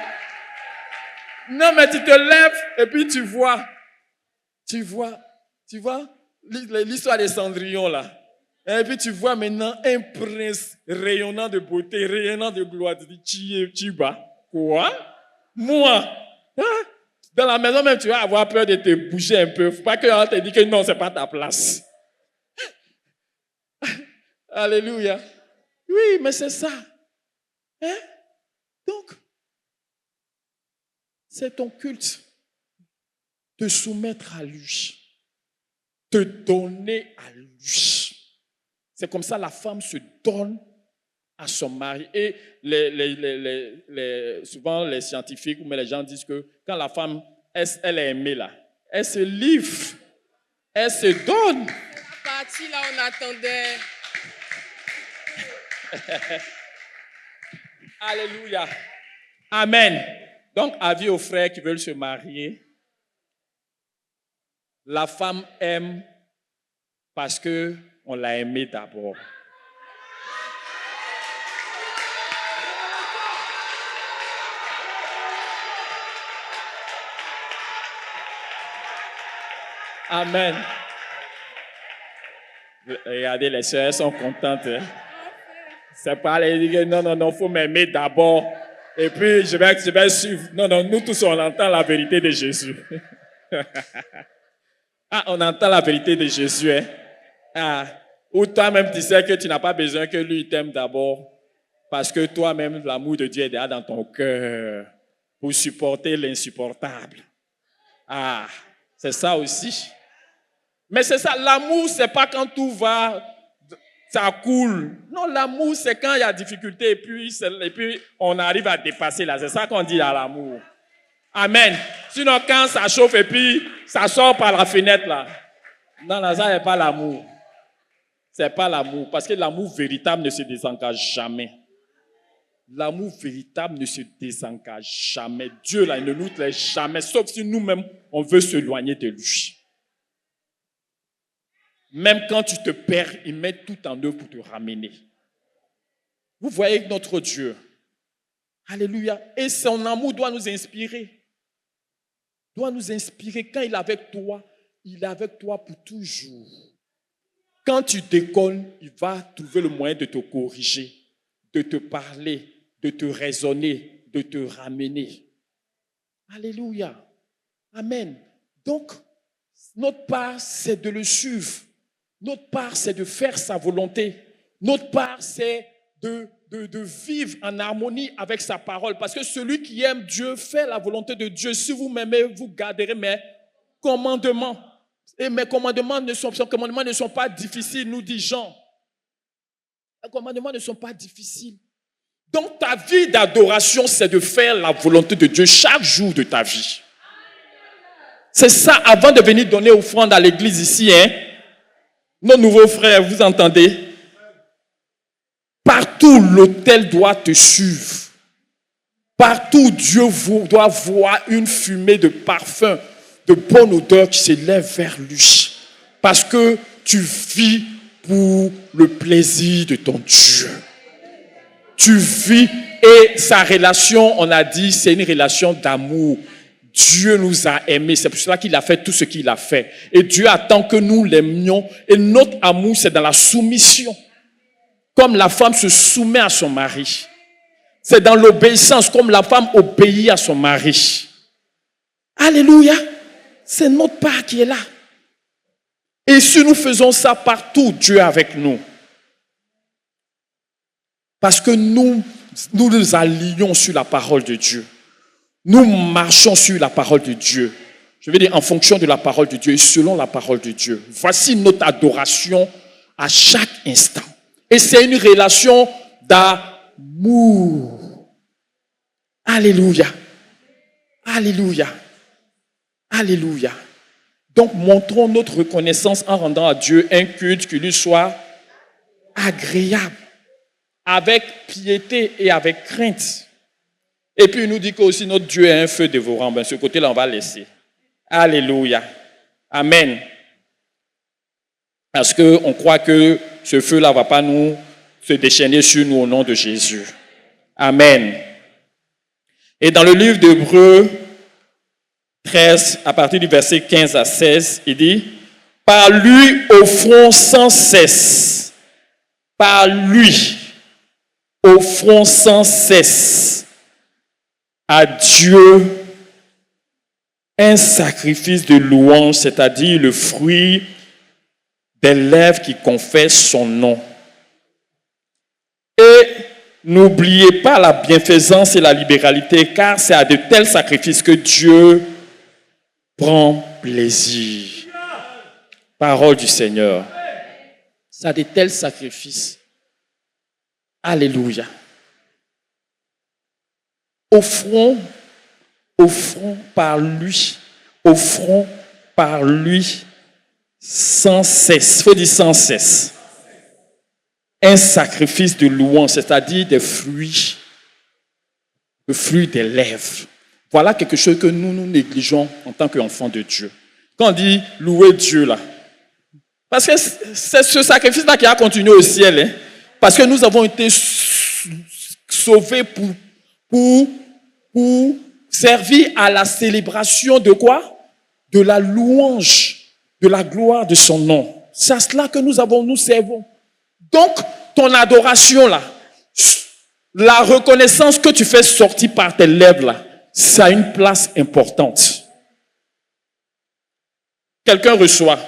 Non, mais tu te lèves et puis tu vois l'histoire des Cendrillon là. Et puis tu vois maintenant un prince rayonnant de beauté, rayonnant de gloire. Tu dis, tu bats. Quoi? Moi? Hein? Dans la maison même, tu vas avoir peur de te bouger un peu. Faut pas qu'on te dise que non, c'est pas ta place. Alléluia. Oui, mais c'est ça. Hein? Donc, c'est ton culte. Te soumettre à lui. Te donner à lui. C'est comme ça la femme se donne à son mari. Et souvent les scientifiques ou les gens disent que quand la femme, elle est aimée là, elle se livre, elle se donne. La partie là, on attendait. Alléluia. Amen. Donc, avis aux frères qui veulent se marier, la femme aime parce qu'on l'a aimé d'abord. Amen. Regardez, les sœurs, elles sont contentes. Hein? C'est pas les dire non, il faut m'aimer d'abord. Et puis, je vais suivre. Non, nous tous, on entend la vérité de Jésus. Ah, on entend la vérité de Jésus. Hein? Ah, ou toi-même, tu sais que tu n'as pas besoin que lui t'aime d'abord. Parce que toi-même, l'amour de Dieu est déjà dans ton cœur pour supporter l'insupportable. Ah, c'est ça aussi. Mais c'est ça, l'amour, c'est pas quand tout va, ça coule. Non, l'amour, c'est quand il y a difficulté et puis on arrive à dépasser là. C'est ça qu'on dit à l'amour. Amen. Sinon, quand ça chauffe et puis ça sort par la fenêtre là. Non, là, ça n'est pas l'amour. C'est pas l'amour. Parce que l'amour véritable ne se désengage jamais. L'amour véritable ne se désengage jamais. Dieu, là, il ne nous laisse jamais. Sauf si nous-mêmes, on veut s'éloigner de lui. Même quand tu te perds, il met tout en œuvre pour te ramener. Vous voyez notre Dieu. Alléluia. Et son amour doit nous inspirer. Doit nous inspirer. Quand il est avec toi pour toujours. Quand tu déconnes, il va trouver le moyen de te corriger, de te parler, de te raisonner, de te ramener. Alléluia. Amen. Donc, notre part, c'est de le suivre. Notre part, c'est de faire sa volonté. Notre part, c'est de vivre en harmonie avec sa parole. Parce que celui qui aime Dieu fait la volonté de Dieu. Si vous m'aimez, vous garderez mes commandements. Et mes commandements ne sont pas difficiles, nous dit Jean. Les commandements ne sont pas difficiles. Donc ta vie d'adoration, c'est de faire la volonté de Dieu chaque jour de ta vie. C'est ça, avant de venir donner offrande à l'église ici, hein. Nos nouveaux frères, vous entendez? Partout, l'autel doit te suivre. Partout, Dieu doit voir une fumée de parfum, de bonne odeur qui s'élève vers lui. Parce que tu vis pour le plaisir de ton Dieu. Tu vis et sa relation, on a dit, c'est une relation d'amour. Dieu nous a aimés, c'est pour cela qu'il a fait tout ce qu'il a fait. Et Dieu attend que nous l'aimions. Et notre amour, c'est dans la soumission. Comme la femme se soumet à son mari. C'est dans l'obéissance, comme la femme obéit à son mari. Alléluia. C'est notre part qui est là. Et si nous faisons ça partout, Dieu est avec nous. Parce que nous nous allions sur la parole de Dieu. Nous marchons sur la parole de Dieu. Je veux dire en fonction de la parole de Dieu et selon la parole de Dieu. Voici notre adoration à chaque instant. Et c'est une relation d'amour. Alléluia. Alléluia. Alléluia. Donc montrons notre reconnaissance en rendant à Dieu un culte qui lui soit agréable, avec piété et avec crainte. Et puis il nous dit que aussi notre Dieu est un feu dévorant. Ben, ce côté-là, on va laisser. Alléluia. Amen. Parce qu'on croit que ce feu-là ne va pas nous se déchaîner sur nous au nom de Jésus. Amen. Et dans le livre d'Hébreux 13, à partir du verset 15 à 16, il dit, « Par lui offrons sans cesse, par lui offrons sans cesse à Dieu un sacrifice de louange, c'est-à-dire le fruit des lèvres qui confessent son nom. Et n'oubliez pas la bienfaisance et la libéralité, car c'est à de tels sacrifices que Dieu prend plaisir. » Parole du Seigneur. C'est à de tels sacrifices. Alléluia. Offrons par lui sans cesse. Il faut dire sans cesse. Un sacrifice de louange, c'est-à-dire des fruits, le fruit des lèvres. Voilà quelque chose que nous négligeons en tant qu'enfants de Dieu. Quand on dit louer Dieu là, parce que c'est ce sacrifice-là qui a continué au ciel, hein, parce que nous avons été sauvés pour servir à la célébration de quoi? De la louange, de la gloire de son nom. C'est à cela que nous servons. Donc, ton adoration là, la reconnaissance que tu fais sortir par tes lèvres là, ça a une place importante. Quelqu'un reçoit.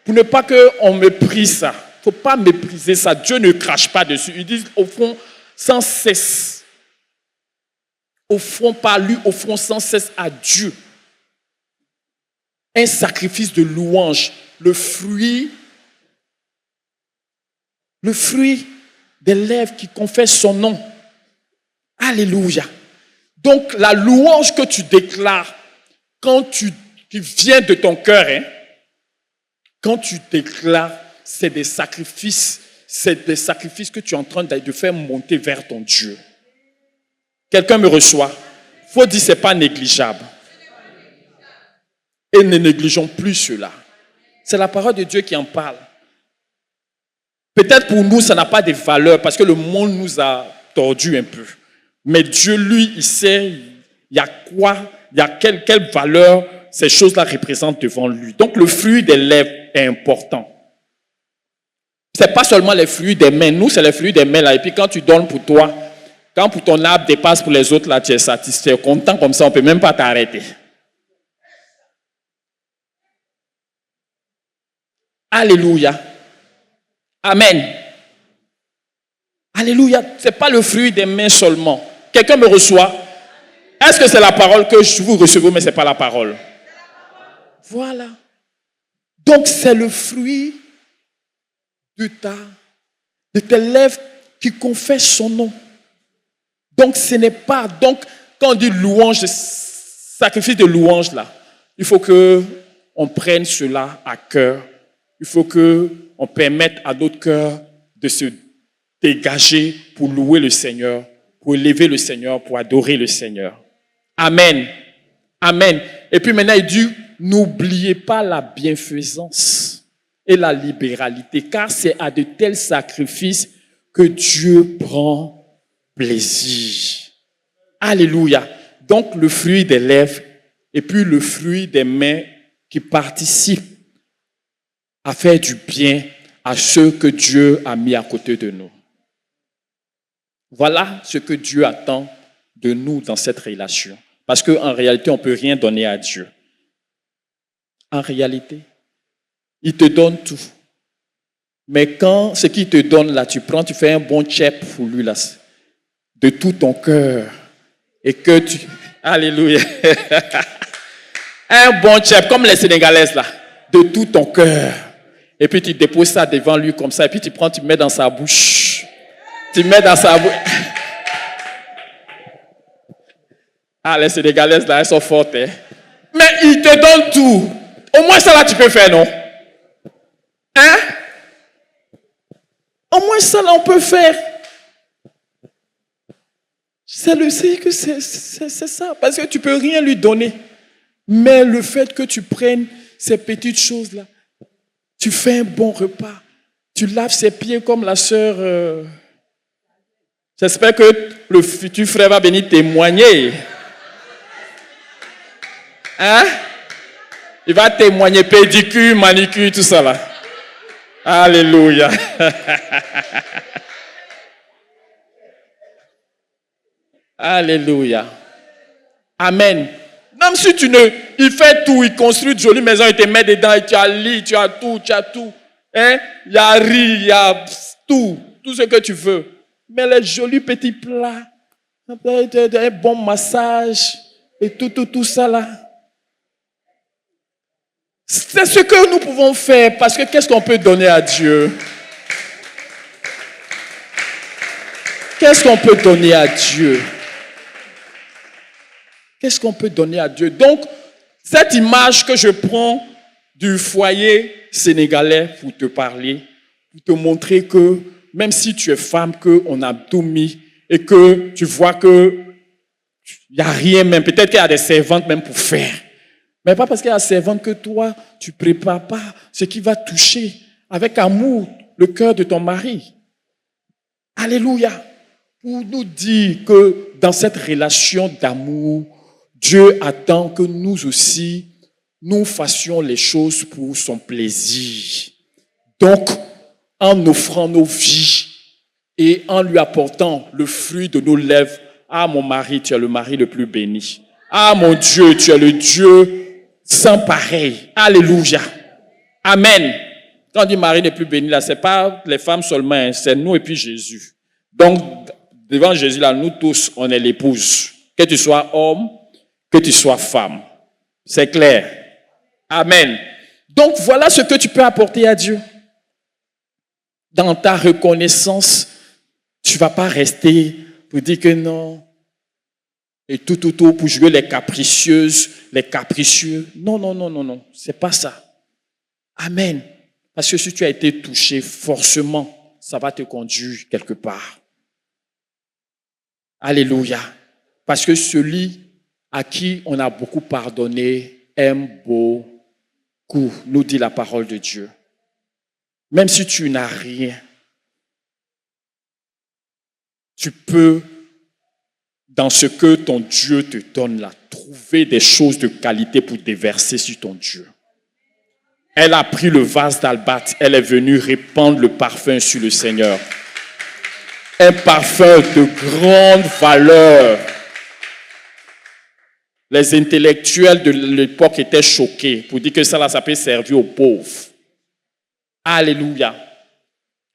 Pour ne pas qu'on méprise ça. Il ne faut pas mépriser ça. Dieu ne crache pas dessus. Il dit, offrons sans cesse. Offrons par lui, offrons sans cesse à Dieu. Un sacrifice de louange. Le fruit des lèvres qui confessent son nom. Alléluia. Donc, la louange que tu déclares, qui vient de ton cœur, hein, quand tu déclares, c'est des sacrifices que tu es en train de faire monter vers ton Dieu. Quelqu'un me reçoit. Il faut dire que ce n'est pas négligeable. Et ne négligeons plus cela. C'est la parole de Dieu qui en parle. Peut-être pour nous, ça n'a pas de valeur parce que le monde nous a tordu un peu. Mais Dieu, lui, il sait, il y a quelle valeur ces choses-là représentent devant lui. Donc, le fruit des lèvres est important. Ce n'est pas seulement les fruits des mains. Nous, c'est les fruits des mains là. Et puis, quand tu donnes pour toi, quand pour ton arbre dépasse pour les autres, là, tu es satisfait, content comme ça, on ne peut même pas t'arrêter. Alléluia. Amen. Alléluia. Ce n'est pas le fruit des mains seulement. Quelqu'un me reçoit. Est-ce que c'est la parole que je vous recevez, mais ce n'est pas la parole? Voilà. Donc, c'est le fruit de tes lèvres qui confessent son nom. Donc, ce n'est pas... Donc, quand on dit louange, sacrifice de louange, là, il faut qu'on prenne cela à cœur. Il faut qu'on permette à notre cœur de se dégager pour louer le Seigneur, pour élever le Seigneur, pour adorer le Seigneur. Amen. Amen. Et puis maintenant, il dit, n'oubliez pas la bienfaisance et la libéralité, car c'est à de tels sacrifices que Dieu prend plaisir. Alléluia. Donc, le fruit des lèvres et puis le fruit des mains qui participent à faire du bien à ceux que Dieu a mis à côté de nous. Voilà ce que Dieu attend de nous dans cette relation. Parce qu'en réalité, on ne peut rien donner à Dieu. En réalité, il te donne tout. Mais quand ce qu'il te donne là, tu prends, tu fais un bon chep pour lui là, de tout ton cœur. Et que tu... Alléluia. Un bon chep, comme les Sénégalaises là, de tout ton cœur. Et puis tu déposes ça devant lui comme ça. Et puis tu prends, tu mets dans sa bouche. Tu mets dans sa bouche. Ah, les Sénégalaises là, elles sont fortes. Hein? Mais il te donne tout. Au moins ça là, tu peux faire, non? Hein? Au moins ça, là, on peut faire. C'est ça. Parce que tu ne peux rien lui donner. Mais le fait que tu prennes ces petites choses-là, tu fais un bon repas, tu laves ses pieds comme la sœur. J'espère que le futur frère va venir témoigner. Hein? Il va témoigner pédicure, manicure, tout ça là. Alléluia. Alléluia. Amen. Même si il fait tout, il construit de jolies maisons, il te met dedans et tu as lit, tu as tout. Hein? Il y a riz, il y a tout ce que tu veux. Mais les jolis petits plats, un bon massage et tout ça là. C'est ce que nous pouvons faire parce que qu'est-ce qu'on peut donner à Dieu? Qu'est-ce qu'on peut donner à Dieu? Qu'est-ce qu'on peut donner à Dieu? Donc, cette image que je prends du foyer sénégalais pour te parler, pour te montrer que même si tu es femme, qu'on a tout mis et que tu vois qu'il n'y a rien même, peut-être qu'il y a des servantes même pour faire. Mais pas parce qu'il y a des servantes que toi, tu ne prépares pas ce qui va toucher avec amour le cœur de ton mari. Alléluia. Pour nous dire que dans cette relation d'amour, Dieu attend que nous aussi, nous fassions les choses pour son plaisir. Donc, en offrant nos vies et en lui apportant le fruit de nos lèvres, ah mon mari, tu es le mari le plus béni. Ah mon Dieu, tu es le Dieu sans pareil. Alléluia. Amen. Quand on dit mari le plus béni, là, c'est pas les femmes seulement, hein, c'est nous et puis Jésus. Donc, devant Jésus, là, nous tous, on est l'épouse. Que tu sois homme, que tu sois femme. C'est clair. Amen. Donc, voilà ce que tu peux apporter à Dieu. Dans ta reconnaissance, tu ne vas pas rester pour dire que non. Et tout, pour jouer les capricieuses, les capricieux. Non. C'est pas ça. Amen. Parce que si tu as été touché, forcément, ça va te conduire quelque part. Alléluia. Parce que celui à qui on a beaucoup pardonné aime beaucoup, nous dit la parole de Dieu. Même si tu n'as rien, tu peux, dans ce que ton Dieu te donne là, trouver des choses de qualité pour déverser sur ton Dieu. Elle a pris le vase d'albâtre, elle est venue répandre le parfum sur le Seigneur. Un parfum de grande valeur. Les intellectuels de l'époque étaient choqués pour dire que ça peut servir aux pauvres. Alléluia.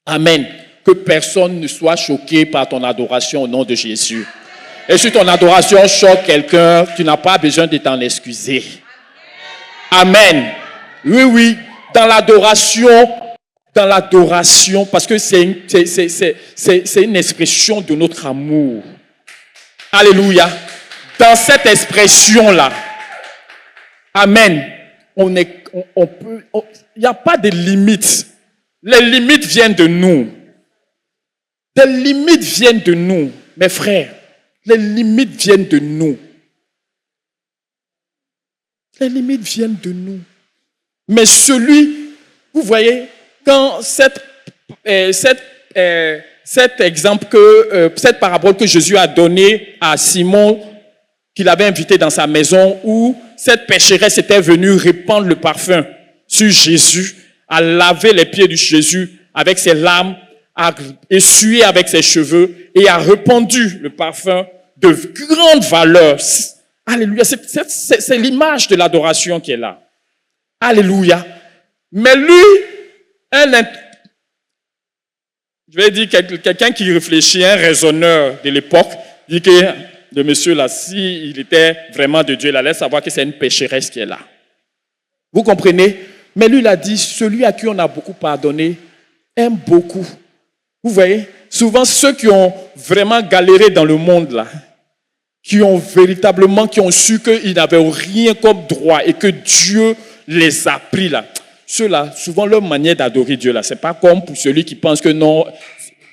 Amen. Que personne ne soit choqué par ton adoration au nom de Jésus. Et si ton adoration choque quelqu'un, tu n'as pas besoin de t'en excuser. Amen. Oui. Dans l'adoration, parce que c'est une expression de notre amour. Alléluia. Dans cette expression-là, amen, il n'y a pas de limites. Les limites viennent de nous. Les limites viennent de nous, mes frères. Les limites viennent de nous. Les limites viennent de nous. Mais vous voyez, quand cet exemple, cette parabole que Jésus a donnée à Simon, qu'il avait invité dans sa maison, où cette pécheresse était venue répandre le parfum sur Jésus, à laver les pieds de Jésus avec ses larmes, à essuyer avec ses cheveux et a répandu le parfum de grande valeur. Alléluia. C'est l'image de l'adoration qui est là. Alléluia. Mais lui, je vais dire quelqu'un qui réfléchit, un raisonneur de l'époque, dit que le monsieur là, s'il était vraiment de Dieu, il allait savoir que c'est une pécheresse qui est là. Vous comprenez? Mais lui, il a dit, celui à qui on a beaucoup pardonné aime beaucoup. Vous voyez? Souvent, ceux qui ont vraiment galéré dans le monde là, qui ont su qu'ils n'avaient rien comme droit et que Dieu les a pris là. ceux-là, souvent leur manière d'adorer Dieu, là, c'est pas comme pour celui qui pense que non,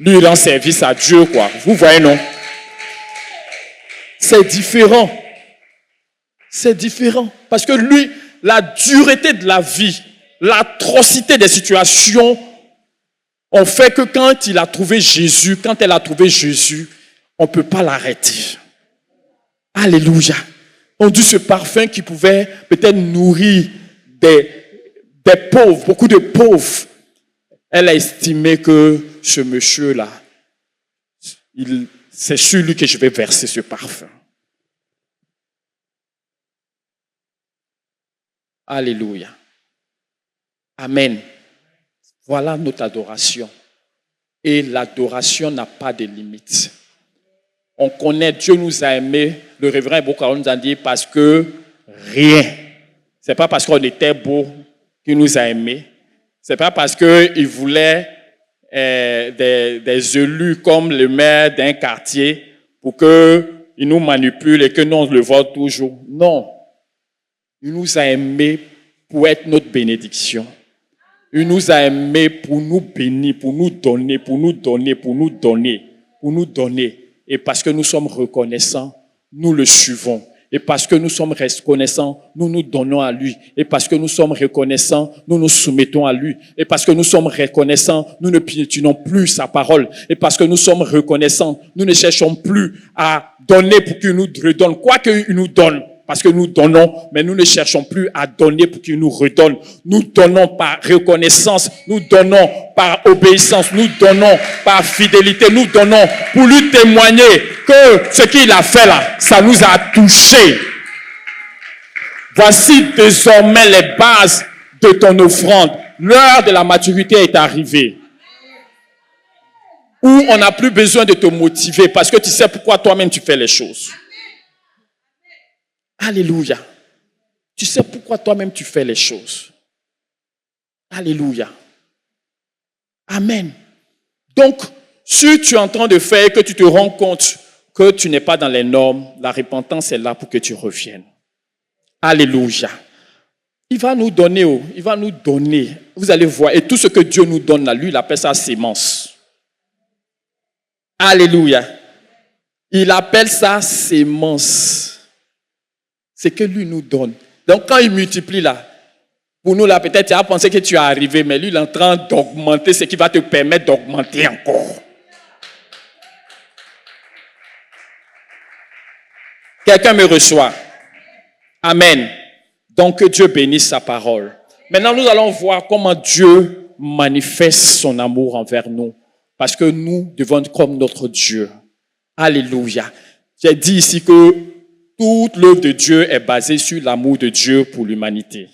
lui, il rend service à Dieu, quoi. Vous voyez, non? C'est différent. C'est différent. Parce que lui, la dureté de la vie, l'atrocité des situations ont fait que quand il a trouvé Jésus, quand elle a trouvé Jésus, on ne peut pas l'arrêter. Alléluia. On dit ce parfum qui pouvait peut-être nourrir des pauvres, beaucoup de pauvres. Elle a estimé que ce monsieur-là, c'est sur lui que je vais verser ce parfum. Alléluia. Amen. Voilà notre adoration. Et l'adoration n'a pas de limite. On connaît, Dieu nous a aimés. Le révérend Bokaro nous a dit parce que rien. Ce n'est pas parce qu'on était beau qu'il nous a aimés. Ce n'est pas parce qu'il voulait des élus comme le maire d'un quartier pour qu'il nous manipule et que nous on le voit toujours. Non. Il nous a aimés pour être notre bénédiction. Il nous a aimés pour nous bénir, pour nous donner, pour nous donner, pour nous donner, pour nous donner. Et parce que nous sommes reconnaissants, nous le suivons. Et parce que nous sommes reconnaissants, nous nous donnons à lui. Et parce que nous sommes reconnaissants, nous nous soumettons à lui. Et parce que nous sommes reconnaissants, nous ne piétinons plus sa parole. Et parce que nous sommes reconnaissants, nous ne cherchons plus à donner pour qu'il nous redonne. Quoi qu'il nous donne, parce que nous donnons, mais nous ne cherchons plus à donner pour qu'il nous redonne. Nous donnons par reconnaissance, nous donnons par obéissance, nous donnons par fidélité, nous donnons pour lui témoigner que ce qu'il a fait là, ça nous a touchés. Voici désormais les bases de ton offrande. L'heure de la maturité est arrivée. Où on n'a plus besoin de te motiver parce que tu sais pourquoi toi-même tu fais les choses. Alléluia. Tu sais pourquoi toi-même tu fais les choses. Alléluia. Amen. Donc, si tu es en train de faire et que tu te rends compte que tu n'es pas dans les normes, la repentance est là pour que tu reviennes. Alléluia. Il va nous donner, il va nous donner. Vous allez voir. Et tout ce que Dieu nous donne là, lui, il appelle ça sémence. Alléluia. Il appelle ça sémence. C'est que lui nous donne. Donc quand il multiplie là, pour nous là, peut-être tu as pensé que tu es arrivé, mais lui il est en train d'augmenter ce qui va te permettre d'augmenter encore. Quelqu'un me reçoit. Amen. Donc que Dieu bénisse sa parole. Maintenant nous allons voir comment Dieu manifeste son amour envers nous. Parce que nous devons être comme notre Dieu. Alléluia. J'ai dit ici que toute l'œuvre de Dieu est basée sur l'amour de Dieu pour l'humanité.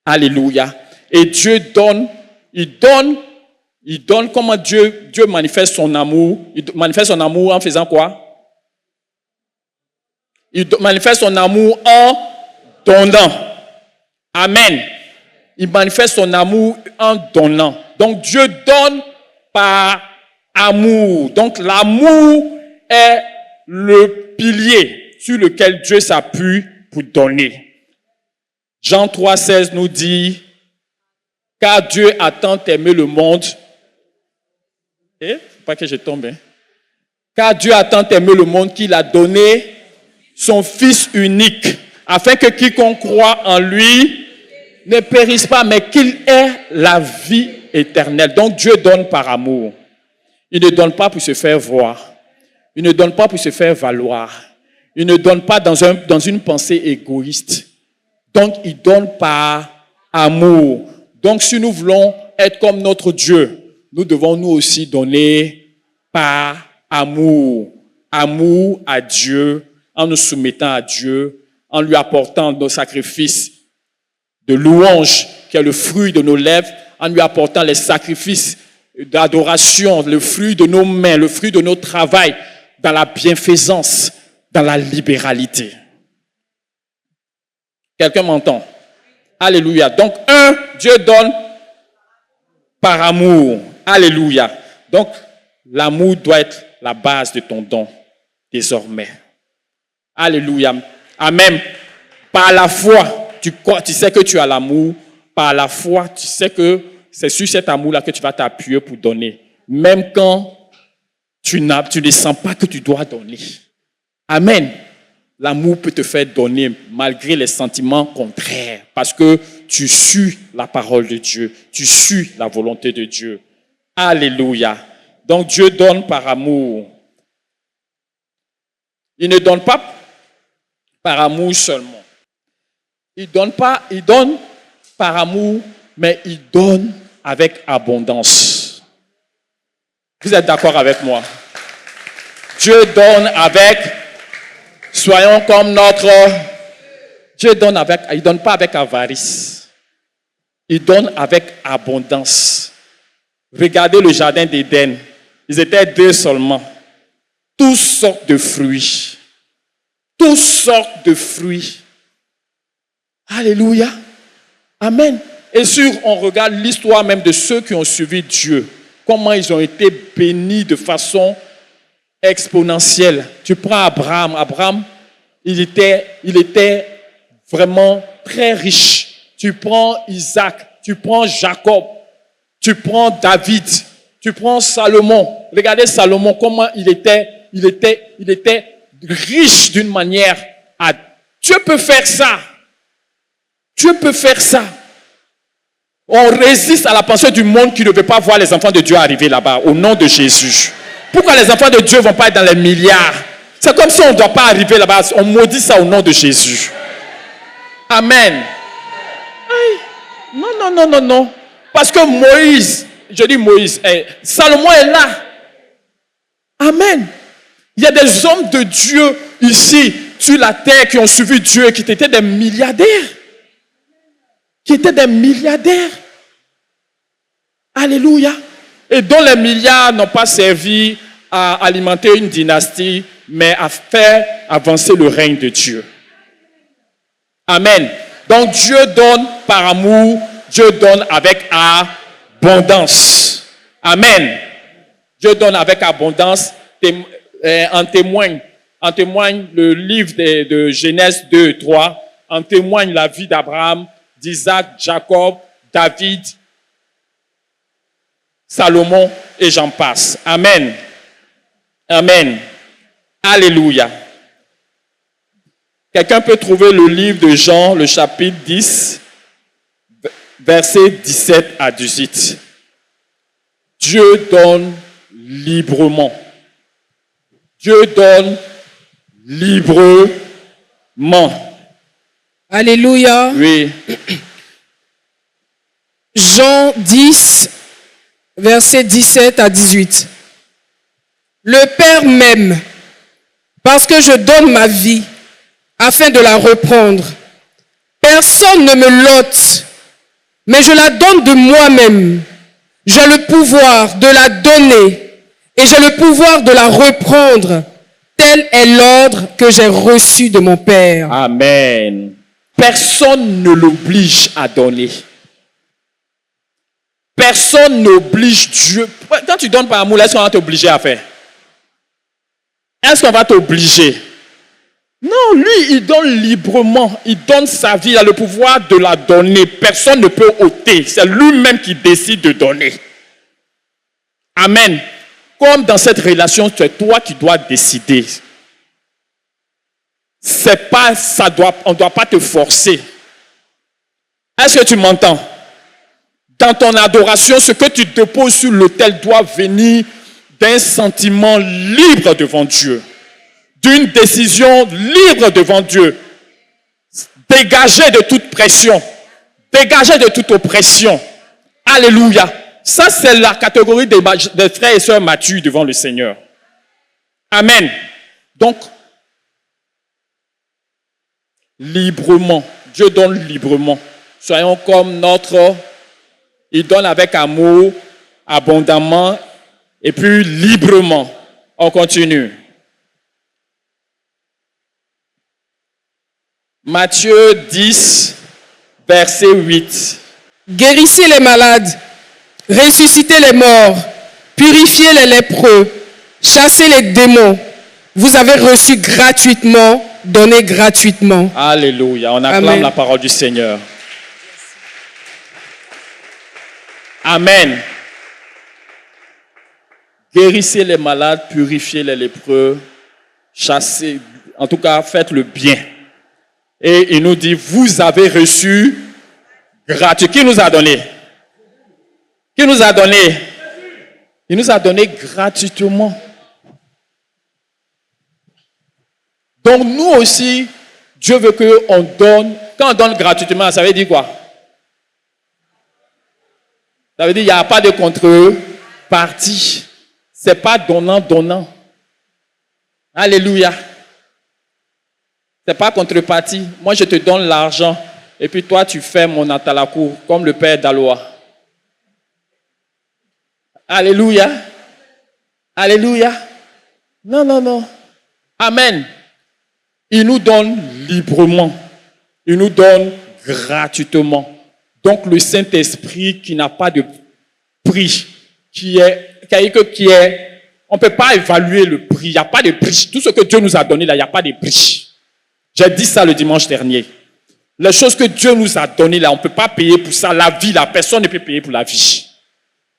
Alléluia. Et Dieu donne, il donne comment Dieu manifeste son amour. Il manifeste son amour en faisant quoi? Il manifeste son amour en donnant. Amen. Il manifeste son amour en donnant. Donc Dieu donne par amour. Donc l'amour est le pilier sur lequel Dieu s'appuie pour donner. Jean 3,16 nous dit, car Dieu a tant aimé le monde. Pas que je tombe. Car Dieu a tant aimé le monde qu'il a donné son Fils unique, afin que quiconque croit en lui ne périsse pas, mais qu'il ait la vie éternelle. Donc Dieu donne par amour. Il ne donne pas pour se faire voir. Il ne donne pas pour se faire valoir. Il ne donne pas dans une pensée égoïste. Donc, il donne par amour. Donc, si nous voulons être comme notre Dieu, nous devons nous aussi donner par amour. Amour à Dieu, en nous soumettant à Dieu, en lui apportant nos sacrifices de louange, qui est le fruit de nos lèvres, en lui apportant les sacrifices d'adoration, le fruit de nos mains, le fruit de notre travail, dans la bienfaisance, dans la libéralité. Quelqu'un m'entend? Alléluia. Donc, Dieu donne par amour. Alléluia. Donc, l'amour doit être la base de ton don, désormais. Alléluia. Amen. Par la foi, tu sais que tu as l'amour. par la foi, tu sais que c'est sur cet amour-là que tu vas t'appuyer pour donner. Même quand tu ne sens pas que tu dois donner. Amen. L'amour peut te faire donner malgré les sentiments contraires. Parce que tu suis la parole de Dieu. Tu suis la volonté de Dieu. Alléluia. Donc Dieu donne par amour. Il ne donne pas par amour seulement. Il donne par amour, mais il donne avec abondance. Vous êtes d'accord avec moi? Dieu donne avec, soyons comme notre, Dieu donne avec, il ne donne pas avec avarice. Il donne avec abondance. Regardez le jardin d'Éden. Ils étaient 2 seulement. Toutes sortes de fruits. Toutes sortes de fruits. Alléluia. Amen. Et on regarde l'histoire même de ceux qui ont suivi Dieu. Comment ils ont été bénis de façon exponentielle. Tu prends Abraham. Abraham, il était vraiment très riche. Tu prends Isaac. Tu prends Jacob. Tu prends David. Tu prends Salomon. Regardez Salomon, comment il était riche d'une manière. Dieu peut faire ça. Dieu peut faire ça. On résiste à la pensée du monde qui ne veut pas voir les enfants de Dieu arriver là-bas, au nom de Jésus. Pourquoi les enfants de Dieu ne vont pas être dans les milliards? C'est comme si on ne doit pas arriver là-bas. On maudit ça au nom de Jésus. Amen. Aïe. Non. Parce que Salomon est là. Amen. Il y a des hommes de Dieu ici, sur la terre, qui ont suivi Dieu et qui étaient des milliardaires. Alléluia. Et dont les milliards n'ont pas servi à alimenter une dynastie, mais à faire avancer le règne de Dieu. Amen. Donc Dieu donne par amour, Dieu donne avec abondance. Amen. Dieu donne avec abondance. En témoigne le livre de Genèse 2 et 3. En témoigne la vie d'Abraham, d'Isaac, Jacob, David, Salomon et j'en passe. Amen. Amen. Alléluia. Quelqu'un peut trouver le livre de Jean, le chapitre 10, versets 17 à 18. Dieu donne librement. Dieu donne librement. Alléluia. Oui. Jean 10, versets 17 à 18. Le Père m'aime parce que je donne ma vie afin de la reprendre. Personne ne me l'ôte, mais je la donne de moi-même. J'ai le pouvoir de la donner et j'ai le pouvoir de la reprendre. Tel est l'ordre que j'ai reçu de mon Père. Amen. Personne ne l'oblige à donner. Personne n'oblige Dieu. Quand tu donnes par amour, est-ce qu'on va t'obliger à faire? Est-ce qu'on va t'obliger? Non, lui, il donne librement. Il donne sa vie. Il a le pouvoir de la donner. Personne ne peut ôter. C'est lui-même qui décide de donner. Amen. Comme dans cette relation, c'est toi qui dois décider. C'est pas, on ne doit pas te forcer. Est-ce que tu m'entends? Dans ton adoration, ce que tu déposes sur l'autel doit venir d'un sentiment libre devant Dieu. D'une décision libre devant Dieu. Dégagé de toute pression. Dégagé de toute oppression. Alléluia. Ça, c'est la catégorie des frères et sœurs matures devant le Seigneur. Amen. Donc, librement. Dieu donne librement. Soyons comme notre... Il donne avec amour, abondamment, et puis librement. On continue. Matthieu 10, verset 8. Guérissez les malades, ressuscitez les morts, purifiez les lépreux, chassez les démons. Vous avez reçu gratuitement, donnez gratuitement. Alléluia. On acclame la parole du Seigneur. Amen. Guérissez les malades, purifiez les lépreux, chassez, en tout cas, faites le bien. Et il nous dit, vous avez reçu gratuit. Qui nous a donné? Qui nous a donné? Il nous a donné gratuitement. Donc nous aussi, Dieu veut qu'on donne. Quand on donne gratuitement, ça veut dire quoi? Ça veut dire qu'il n'y a pas de contrepartie. Ce n'est pas donnant. Alléluia. Ce n'est pas contrepartie. Moi, je te donne l'argent et puis toi, tu fais mon atalakou comme le père d'Aloa. Alléluia. Alléluia. Non. Amen. Il nous donne librement. Il nous donne gratuitement. Donc le Saint-Esprit qui n'a pas de prix, on ne peut pas évaluer le prix. Il n'y a pas de prix. Tout ce que Dieu nous a donné là, il n'y a pas de prix. J'ai dit ça le dimanche dernier. Les choses que Dieu nous a données là, on ne peut pas payer pour ça. La vie, la personne ne peut payer pour la vie.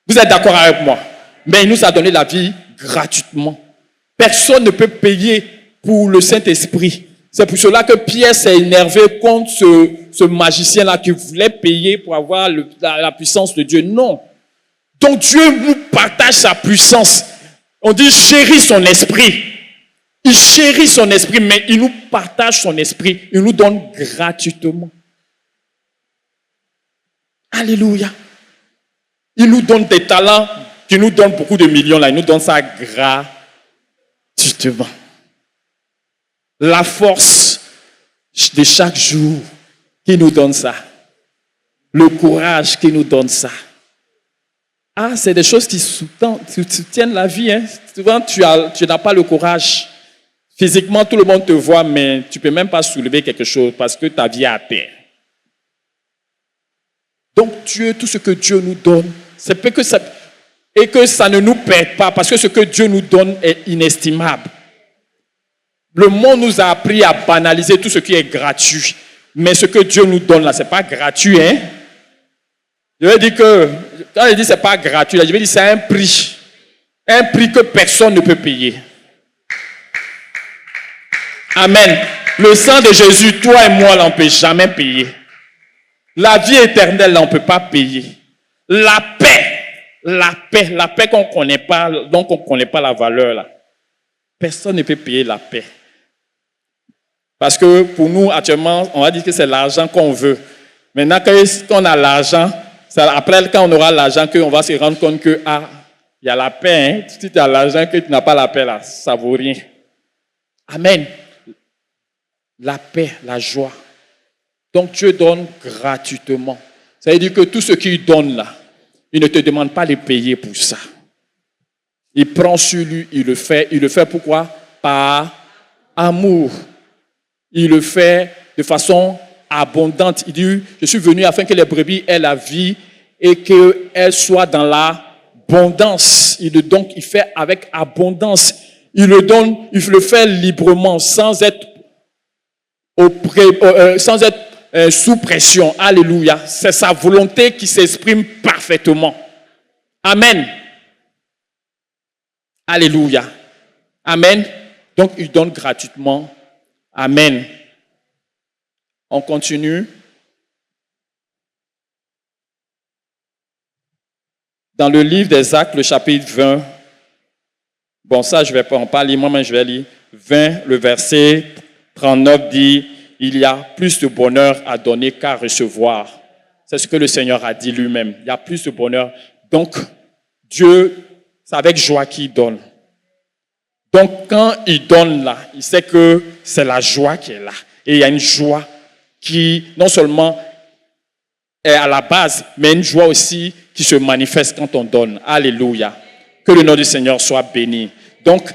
Vous êtes d'accord avec moi? Mais il nous a donné la vie gratuitement. Personne ne peut payer pour le Saint-Esprit. C'est pour cela que Pierre s'est énervé contre ce magicien-là qui voulait payer pour avoir la puissance de Dieu. Non. Donc Dieu nous partage sa puissance. On dit chérit son esprit. Il chérit son esprit, mais il nous partage son esprit. Il nous donne gratuitement. Alléluia. Il nous donne des talents qui nous donnent beaucoup de millions. Là. Il nous donne ça gratuitement. La force de chaque jour qui nous donne ça. Le courage qui nous donne ça. Ah, c'est des choses qui soutiennent la vie. Hein. Souvent, tu n'as pas le courage. Physiquement, tout le monde te voit, mais tu ne peux même pas soulever quelque chose parce que ta vie est à terre. Donc, Dieu, tout ce que Dieu nous donne, c'est que ça ne nous perd pas parce que ce que Dieu nous donne est inestimable. Le monde nous a appris à banaliser tout ce qui est gratuit. Mais ce que Dieu nous donne là, ce n'est pas gratuit. Hein? Je veux dire que, quand je dis que ce n'est pas gratuit, là, je veux dire que c'est un prix. Un prix que personne ne peut payer. Amen. Le sang de Jésus, toi et moi, là, on ne peut jamais payer. La vie éternelle, là, on ne peut pas payer. La paix qu'on ne connaît pas, donc on ne connaît pas la valeur là. Personne ne peut payer la paix. Parce que pour nous, actuellement, on va dire que c'est l'argent qu'on veut. Maintenant, quand on a l'argent, après, quand on aura l'argent, on va se rendre compte que, il y a la paix. Hein? Si tu as l'argent, que tu n'as pas la paix, là, ça ne vaut rien. Amen. La paix, la joie. Donc, Dieu donne gratuitement. Ça veut dire que tout ce qu'il donne là, il ne te demande pas de payer pour ça. Il prend sur lui, il le fait. Il le fait pourquoi? Par amour. Il le fait de façon abondante. Il dit, je suis venu afin que les brebis aient la vie et qu'elles soient dans l'abondance. Donc, il fait avec abondance. Il le donne, il le fait librement, sans être sous pression. Alléluia. C'est sa volonté qui s'exprime parfaitement. Amen. Alléluia. Amen. Donc, il donne gratuitement. Amen. On continue. Dans le livre des Actes, le chapitre 20. Bon, ça, je ne vais pas en parler, moi-même, je vais lire. 20, le verset 39 dit, il y a plus de bonheur à donner qu'à recevoir. C'est ce que le Seigneur a dit lui-même. Il y a plus de bonheur. Donc, Dieu, c'est avec joie qu'il donne. Donc, quand il donne là, il sait que c'est la joie qui est là. Et il y a une joie qui, non seulement est à la base, mais une joie aussi qui se manifeste quand on donne. Alléluia. Que le nom du Seigneur soit béni. Donc,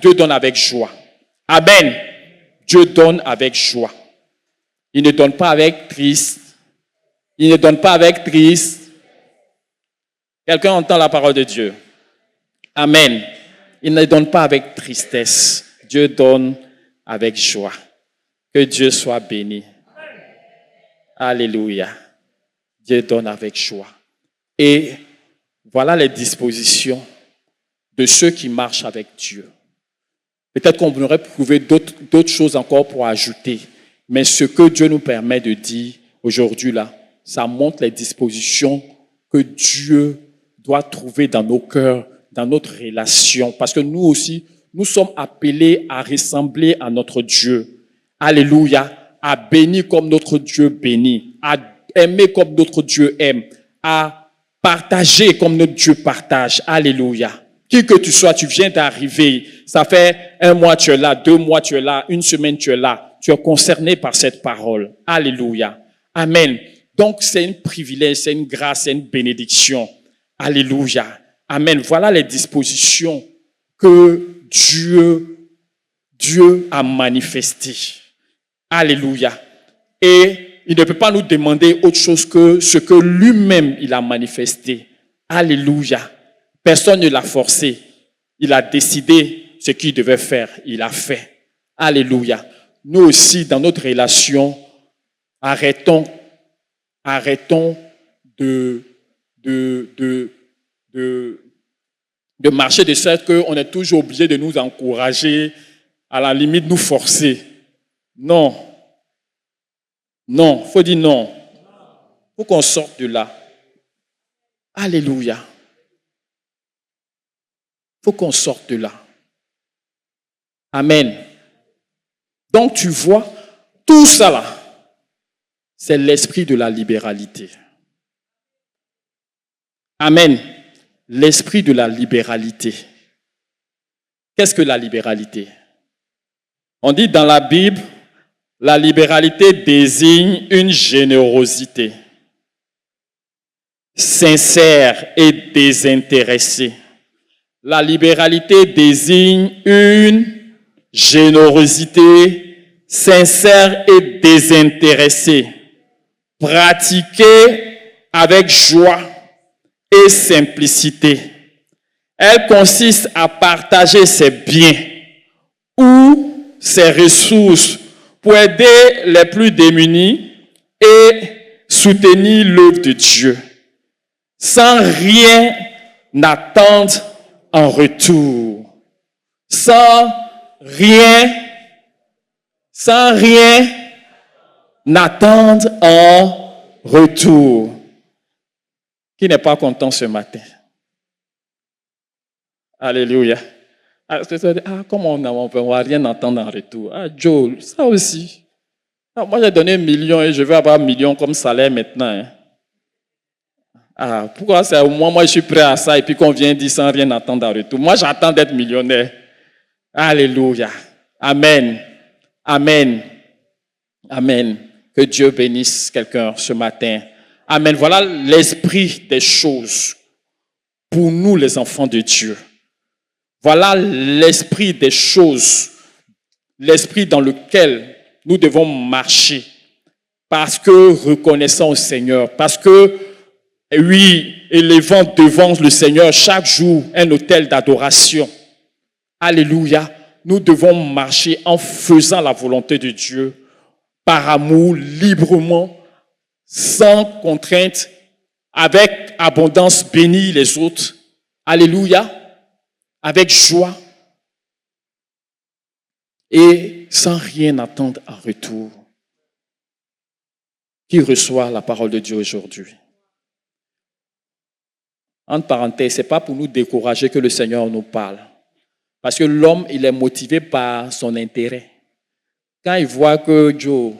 Dieu donne avec joie. Amen. Dieu donne avec joie. Il ne donne pas avec triste. Il ne donne pas avec triste. Quelqu'un entend la parole de Dieu. Amen. Il ne donne pas avec tristesse. Dieu donne avec joie. Que Dieu soit béni. Alléluia. Dieu donne avec joie. Et voilà les dispositions de ceux qui marchent avec Dieu. Peut-être qu'on aurait trouvé d'autres choses encore pour ajouter, mais ce que Dieu nous permet de dire aujourd'hui là, ça montre les dispositions que Dieu doit trouver dans nos cœurs, dans notre relation. Parce que nous aussi, nous sommes appelés à ressembler à notre Dieu. Alléluia. À bénir comme notre Dieu bénit. À aimer comme notre Dieu aime. À partager comme notre Dieu partage. Alléluia. Qui que tu sois, tu viens d'arriver. Ça fait 1 mois tu es là, 2 mois tu es là, 1 semaine tu es là. Tu es concerné par cette parole. Alléluia. Amen. Donc, c'est un privilège, c'est une grâce, c'est une bénédiction. Alléluia. Amen. Voilà les dispositions que Dieu a manifestées. Alléluia. Et il ne peut pas nous demander autre chose que ce que lui-même il a manifesté. Alléluia. Personne ne l'a forcé. Il a décidé ce qu'il devait faire. Il a fait. Alléluia. Nous aussi, dans notre relation, arrêtons de marcher de sorte qu'on est toujours obligé de nous encourager, à la limite nous forcer. Non. Non, il faut dire non. Il faut qu'on sorte de là. Alléluia. Il faut qu'on sorte de là. Amen. Donc tu vois, tout ça là, c'est l'esprit de la libéralité. Amen. L'esprit de la libéralité. Qu'est-ce que la libéralité? On dit dans la Bible, la libéralité désigne une générosité sincère et désintéressée. La libéralité désigne une générosité sincère et désintéressée, pratiquée avec joie et simplicité. Elle consiste à partager ses biens ou ses ressources pour aider les plus démunis et soutenir l'œuvre de Dieu, sans rien attendre en retour. Sans rien attendre en retour. Qui n'est pas content ce matin? Alléluia. Comment on peut rien entendre en retour? Joe, ça aussi. Moi, j'ai donné 1 million et je veux avoir 1 million comme salaire maintenant. Pourquoi c'est au moins moi je suis prêt à ça et puis qu'on vient dire sans rien attendre en retour? Moi, j'attends d'être millionnaire. Alléluia. Amen. Amen. Amen. Que Dieu bénisse quelqu'un ce matin. Amen. Voilà l'esprit des choses pour nous, les enfants de Dieu. Voilà l'esprit des choses, l'esprit dans lequel nous devons marcher parce que reconnaissant au Seigneur, parce que, oui, élevant devant le Seigneur chaque jour un autel d'adoration. Alléluia. Nous devons marcher en faisant la volonté de Dieu par amour, librement, sans contrainte, avec abondance, bénir les autres. Alléluia. Avec joie et sans rien attendre en retour. Qui reçoit la parole de Dieu aujourd'hui? Entre parenthèses, ce n'est pas pour nous décourager que le Seigneur nous parle. Parce que l'homme, il est motivé par son intérêt. Quand il voit que Joe,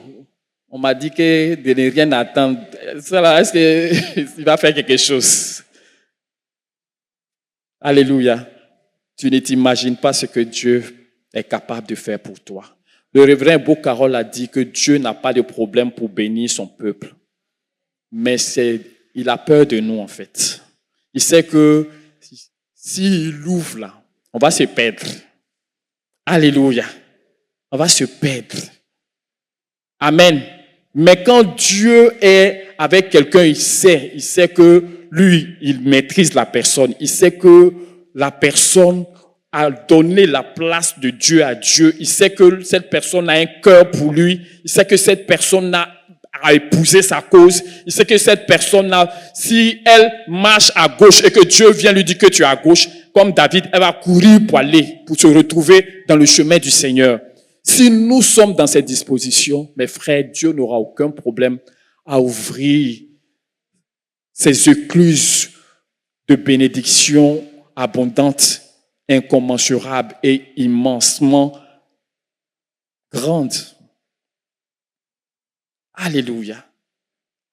on m'a dit que de ne rien attendre, est-ce qu'il va faire quelque chose? Alléluia. Tu ne t'imagines pas ce que Dieu est capable de faire pour toi. Le révérend Beau-Carol a dit que Dieu n'a pas de problème pour bénir son peuple. Mais il a peur de nous en fait. Il sait que s'il ouvre là, on va se perdre. Alléluia. On va se perdre. Amen. Mais quand Dieu est avec quelqu'un, il sait que lui, il maîtrise la personne. Il sait que la personne a donné la place de Dieu à Dieu. Il sait que cette personne a un cœur pour lui. Il sait que cette personne a à épouser sa cause. Il sait que cette personne-là, si elle marche à gauche et que Dieu vient lui dire que tu es à gauche, comme David, elle va courir pour se retrouver dans le chemin du Seigneur. Si nous sommes dans cette disposition, mes frères, Dieu n'aura aucun problème à ouvrir ces écluses de bénédictions abondantes, incommensurables et immensement grandes. Alléluia.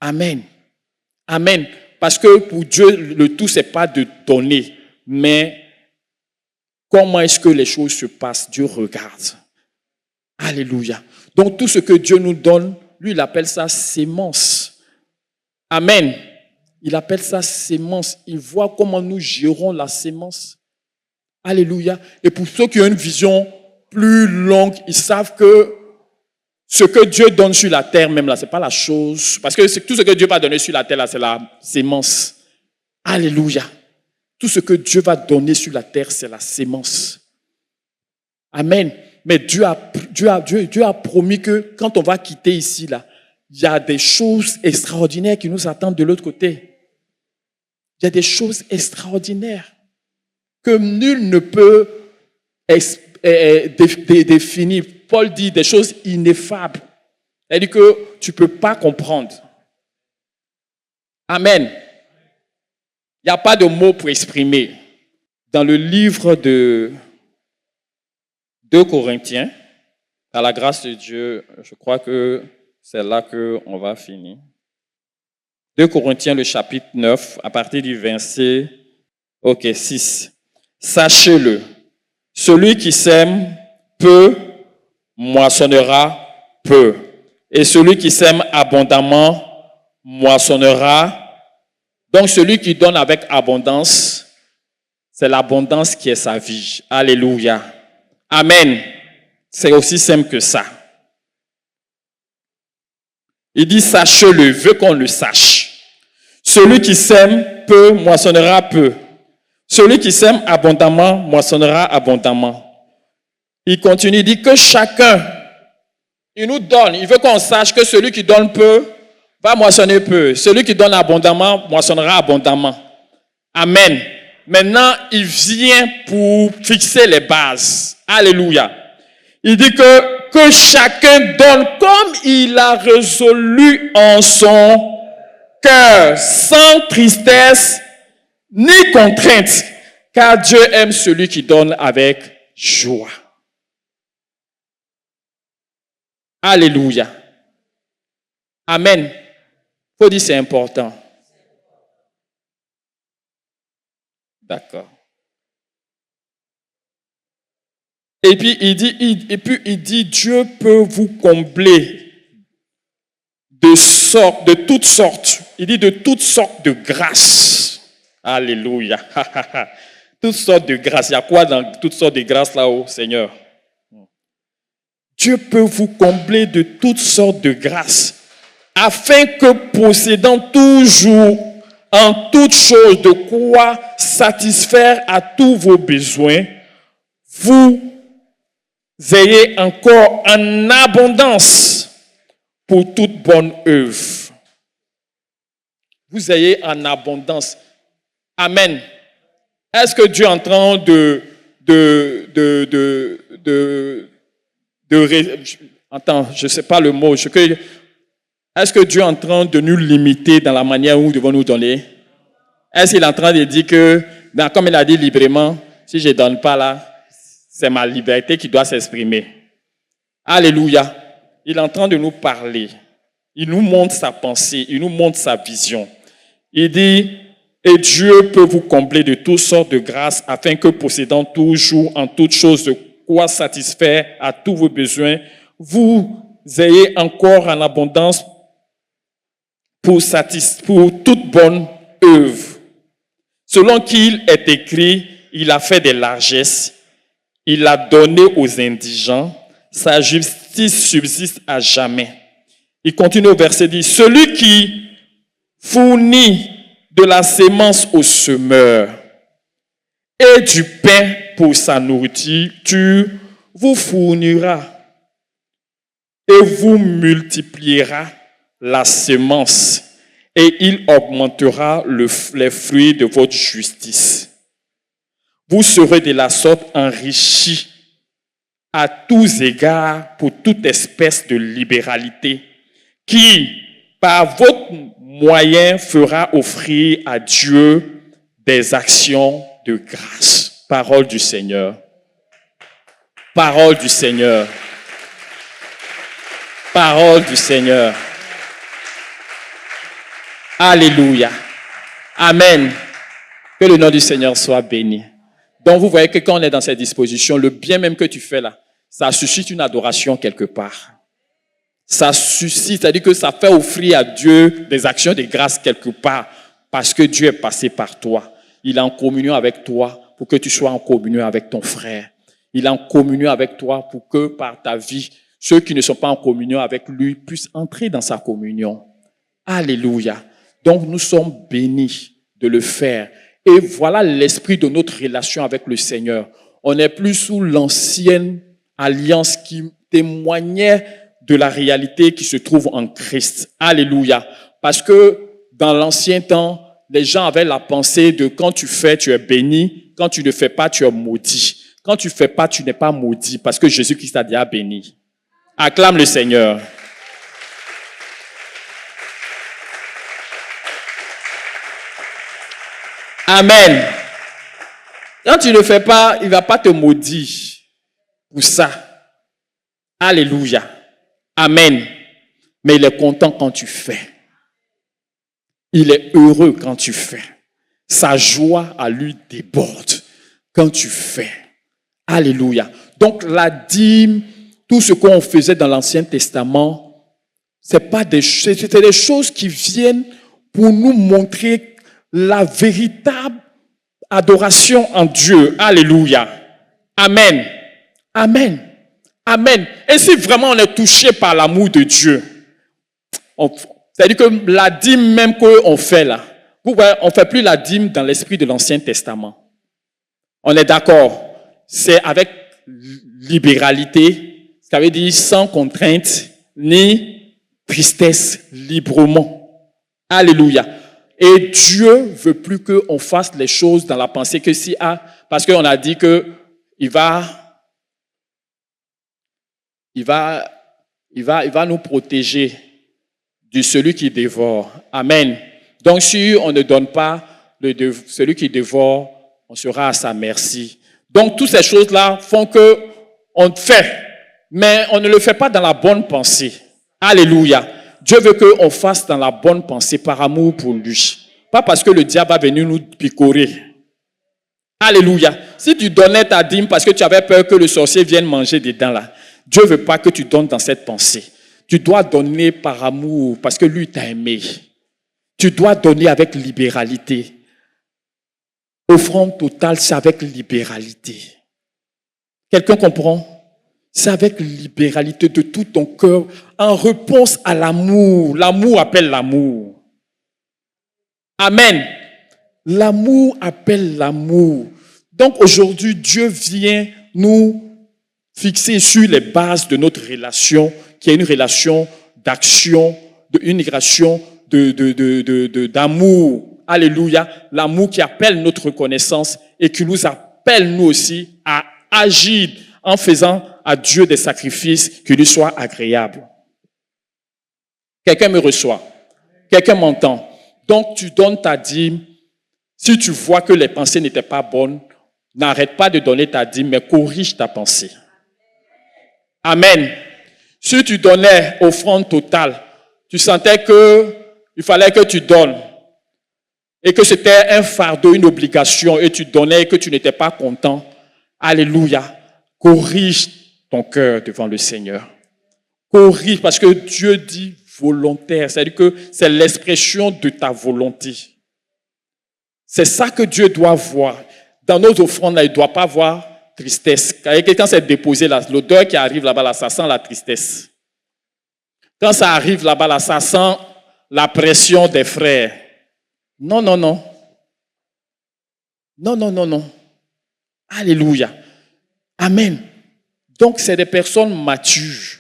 Amen. Amen. Parce que pour Dieu, le tout, c'est pas de donner, mais comment est-ce que les choses se passent? Dieu regarde. Alléluia. Donc tout ce que Dieu nous donne, lui, il appelle ça sémence. Amen. Il appelle ça sémence. Il voit comment nous gérons la sémence. Alléluia. Et pour ceux qui ont une vision plus longue, ils savent que ce que Dieu donne sur la terre, même là, c'est pas la chose. Parce que tout ce que Dieu va donner sur la terre, là, c'est la sémence. Alléluia. Tout ce que Dieu va donner sur la terre, c'est la sémence. Amen. Mais Dieu a promis que quand on va quitter ici, là, il y a des choses extraordinaires qui nous attendent de l'autre côté. Il y a des choses extraordinaires que nul ne peut définir. Paul dit des choses ineffables. C'est-à-dire que tu ne peux pas comprendre. Amen. Il n'y a pas de mots pour exprimer. Dans le livre de 2 Corinthiens, par la grâce de Dieu, je crois que c'est là qu'on va finir. 2 Corinthiens, le chapitre 9, à partir du verset 6. Sachez-le, celui qui sème peu, moissonnera peu. Et celui qui sème abondamment, moissonnera. Donc celui qui donne avec abondance, c'est l'abondance qui est sa vie. Alléluia. Amen. C'est aussi simple que ça. Il dit, sachez-le, veut qu'on le sache. Celui qui sème peu, moissonnera peu. Celui qui sème abondamment, moissonnera abondamment. Il continue, il dit que chacun, il nous donne, il veut qu'on sache que celui qui donne peu, va moissonner peu. Celui qui donne abondamment, moissonnera abondamment. Amen. Maintenant, il vient pour fixer les bases. Alléluia. Il dit que chacun donne comme il a résolu en son cœur, sans tristesse ni contrainte, car Dieu aime celui qui donne avec joie. Alléluia. Amen. Il faut dire c'est important. D'accord. Et puis il dit, Dieu peut vous combler de toutes sortes. Il dit de toutes sortes de grâces. Alléluia. Toutes sortes de grâces. Il y a quoi dans toutes sortes de grâces là-haut, Seigneur? Dieu peut vous combler de toutes sortes de grâces, afin que possédant toujours en toutes choses de quoi satisfaire à tous vos besoins, vous ayez encore en abondance pour toute bonne œuvre. Vous ayez en abondance. Amen. Est-ce que Dieu est en train attends, je ne sais pas le mot. Est-ce que Dieu est en train de nous limiter dans la manière où nous devons nous donner? Est-ce qu'il est en train de dire que, comme il a dit librement, si je ne donne pas là, c'est ma liberté qui doit s'exprimer. Alléluia. Il est en train de nous parler. Il nous montre sa pensée, il nous montre sa vision. Il dit, et Dieu peut vous combler de toutes sortes de grâces afin que possédant toujours en toutes choses de quoi satisfaire à tous vos besoins, vous ayez encore en abondance pour toute bonne œuvre. Selon qu'il est écrit, il a fait des largesses, il a donné aux indigents, sa justice subsiste à jamais. Il continue au verset 10, celui qui fournit de la sémence au semeur et du pain pour sa nourriture, vous fournira et vous multipliera la semence et il augmentera les fruits de votre justice. Vous serez de la sorte enrichis à tous égards pour toute espèce de libéralité qui, par votre moyen, fera offrir à Dieu des actions de grâce. Parole du Seigneur. Parole du Seigneur. Parole du Seigneur. Alléluia. Amen. Que le nom du Seigneur soit béni. Donc vous voyez que quand on est dans cette disposition, le bien même que tu fais là, ça suscite une adoration quelque part. Ça suscite, c'est-à-dire que ça fait offrir à Dieu des actions de grâce quelque part parce que Dieu est passé par toi. Il est en communion avec toi pour que tu sois en communion avec ton frère. Il est en communion avec toi pour que par ta vie, ceux qui ne sont pas en communion avec lui puissent entrer dans sa communion. Alléluia. Donc nous sommes bénis de le faire. Et voilà l'esprit de notre relation avec le Seigneur. On n'est plus sous l'ancienne alliance qui témoignait de la réalité qui se trouve en Christ. Alléluia. Parce que dans l'ancien temps, les gens avaient la pensée de quand tu fais, tu es béni. Quand tu ne fais pas, tu es maudit. Quand tu ne fais pas, tu n'es pas maudit parce que Jésus-Christ a déjà béni. Acclame le Seigneur. Amen. Quand tu ne fais pas, il ne va pas te maudire pour ça. Alléluia. Amen. Mais il est content quand tu fais. Il est heureux quand tu fais. Sa joie à lui déborde quand tu fais. Alléluia. Donc la dîme, tout ce qu'on faisait dans l'Ancien Testament, c'était des choses qui viennent pour nous montrer la véritable adoration en Dieu. Alléluia. Amen. Amen. Amen. Et si vraiment on est touché par l'amour de Dieu, c'est-à-dire que la dîme même qu'on fait là, on ne fait plus la dîme dans l'esprit de l'Ancien Testament. On est d'accord. C'est avec libéralité, ça veut dire sans contrainte ni tristesse, librement. Alléluia. Et Dieu veut plus qu'on fasse les choses dans la pensée que si, parce qu'on a dit que il va nous protéger de celui qui dévore. Amen. Donc si on ne donne pas celui qui dévore, on sera à sa merci. Donc toutes ces choses-là font que on fait, mais on ne le fait pas dans la bonne pensée. Alléluia. Dieu veut qu'on fasse dans la bonne pensée par amour pour lui. Pas parce que le diable va venir nous picorer. Alléluia. Si tu donnais ta dîme parce que tu avais peur que le sorcier vienne manger dedans là, Dieu ne veut pas que tu donnes dans cette pensée. Tu dois donner par amour parce que lui t'a aimé. Tu dois donner avec libéralité. Offrande totale, c'est avec libéralité. Quelqu'un comprend? C'est avec libéralité de tout ton cœur en réponse à l'amour. L'amour appelle l'amour. Amen. L'amour appelle l'amour. Donc aujourd'hui, Dieu vient nous fixer sur les bases de notre relation, qui est une relation d'action, une relation d'amour. Alléluia. L'amour qui appelle notre reconnaissance et qui nous appelle nous aussi à agir en faisant à Dieu des sacrifices qui lui soient agréables. Quelqu'un me reçoit. Quelqu'un m'entend. Donc, tu donnes ta dîme. Si tu vois que les pensées n'étaient pas bonnes, n'arrête pas de donner ta dîme, mais corrige ta pensée. Amen. Si tu donnais offrande totale, tu sentais qu'il fallait que tu donnes et que c'était un fardeau, une obligation, et tu donnais et que tu n'étais pas content, alléluia, corrige ton cœur devant le Seigneur. Corrige, parce que Dieu dit volontaire, c'est-à-dire que c'est l'expression de ta volonté. C'est ça que Dieu doit voir. Dans nos offrandes, là, il ne doit pas voir tristesse. Quand quelqu'un s'est déposé là, l'odeur qui arrive là-bas, là, ça sent la tristesse. Quand ça arrive là-bas, là, ça sent la pression des frères. Non, non, non. Non, non, non, non. Alléluia. Amen. Donc, c'est des personnes matures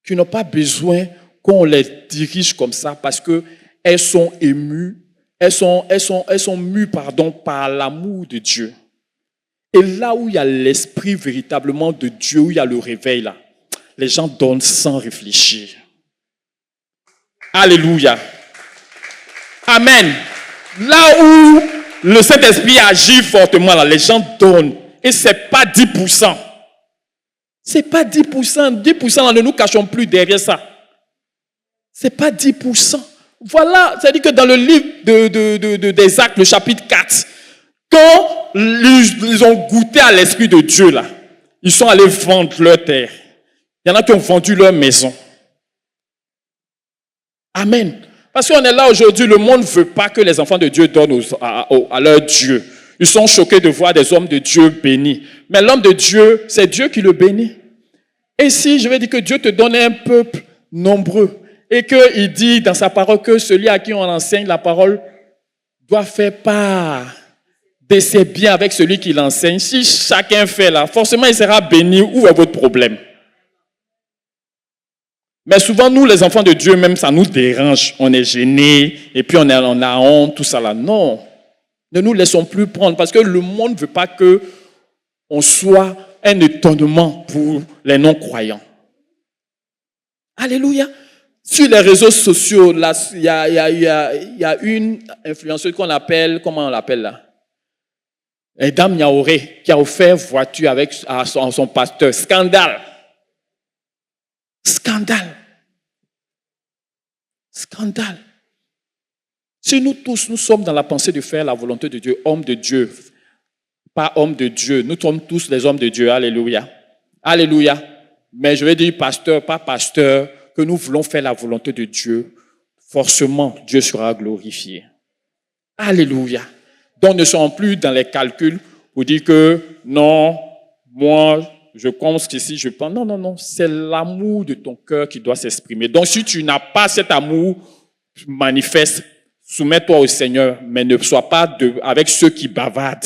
qui n'ont pas besoin qu'on les dirige comme ça parce qu'elles sont émues, elles sont mues par l'amour de Dieu. Et là où il y a l'esprit véritablement de Dieu, où il y a le réveil là, les gens donnent sans réfléchir. Alléluia. Amen. Là où le Saint-Esprit agit fortement, là, les gens donnent. Et ce n'est pas 10%. Ce n'est pas 10%. 10%, là, ne nous cachons plus derrière ça. Ce n'est pas 10%. Voilà, c'est-à-dire que dans le livre des Actes, le chapitre 4, quand ils ont goûté à l'Esprit de Dieu, là, ils sont allés vendre leur terre. Il y en a qui ont vendu leur maison. Amen. Parce qu'on est là aujourd'hui, le monde ne veut pas que les enfants de Dieu donnent à leur Dieu. Ils sont choqués de voir des hommes de Dieu bénis. Mais l'homme de Dieu, c'est Dieu qui le bénit. Et si je vais dire que Dieu te donne un peuple nombreux et qu'il dit dans sa parole que celui à qui on enseigne la parole doit faire part de ses biens avec celui qui l'enseigne. Si chacun fait là, forcément il sera béni. Où est votre problème? Mais souvent, nous, les enfants de Dieu, même ça nous dérange. On est gênés et puis on a honte, tout ça là. Non, ne nous laissons plus prendre parce que le monde ne veut pas qu'on soit un étonnement pour les non-croyants. Alléluia. Sur les réseaux sociaux, là, il y a une influenceuse qu'on appelle, comment on l'appelle là? Dame Yaoré, qui a offert voiture à son pasteur. Scandale. Scandale. Scandale. Si nous tous, nous sommes dans la pensée de faire la volonté de Dieu, homme de Dieu, pas homme de Dieu, nous sommes tous les hommes de Dieu, alléluia. Alléluia. Mais je vais dire pasteur, pas pasteur, que nous voulons faire la volonté de Dieu, forcément, Dieu sera glorifié. Alléluia. Donc, ne sommes plus dans les calculs pour dire que non, moi, je pense qu'ici, je pense. Non. C'est l'amour de ton cœur qui doit s'exprimer. Donc, si tu n'as pas cet amour manifeste, soumets-toi au Seigneur, mais ne sois pas avec ceux qui bavardent.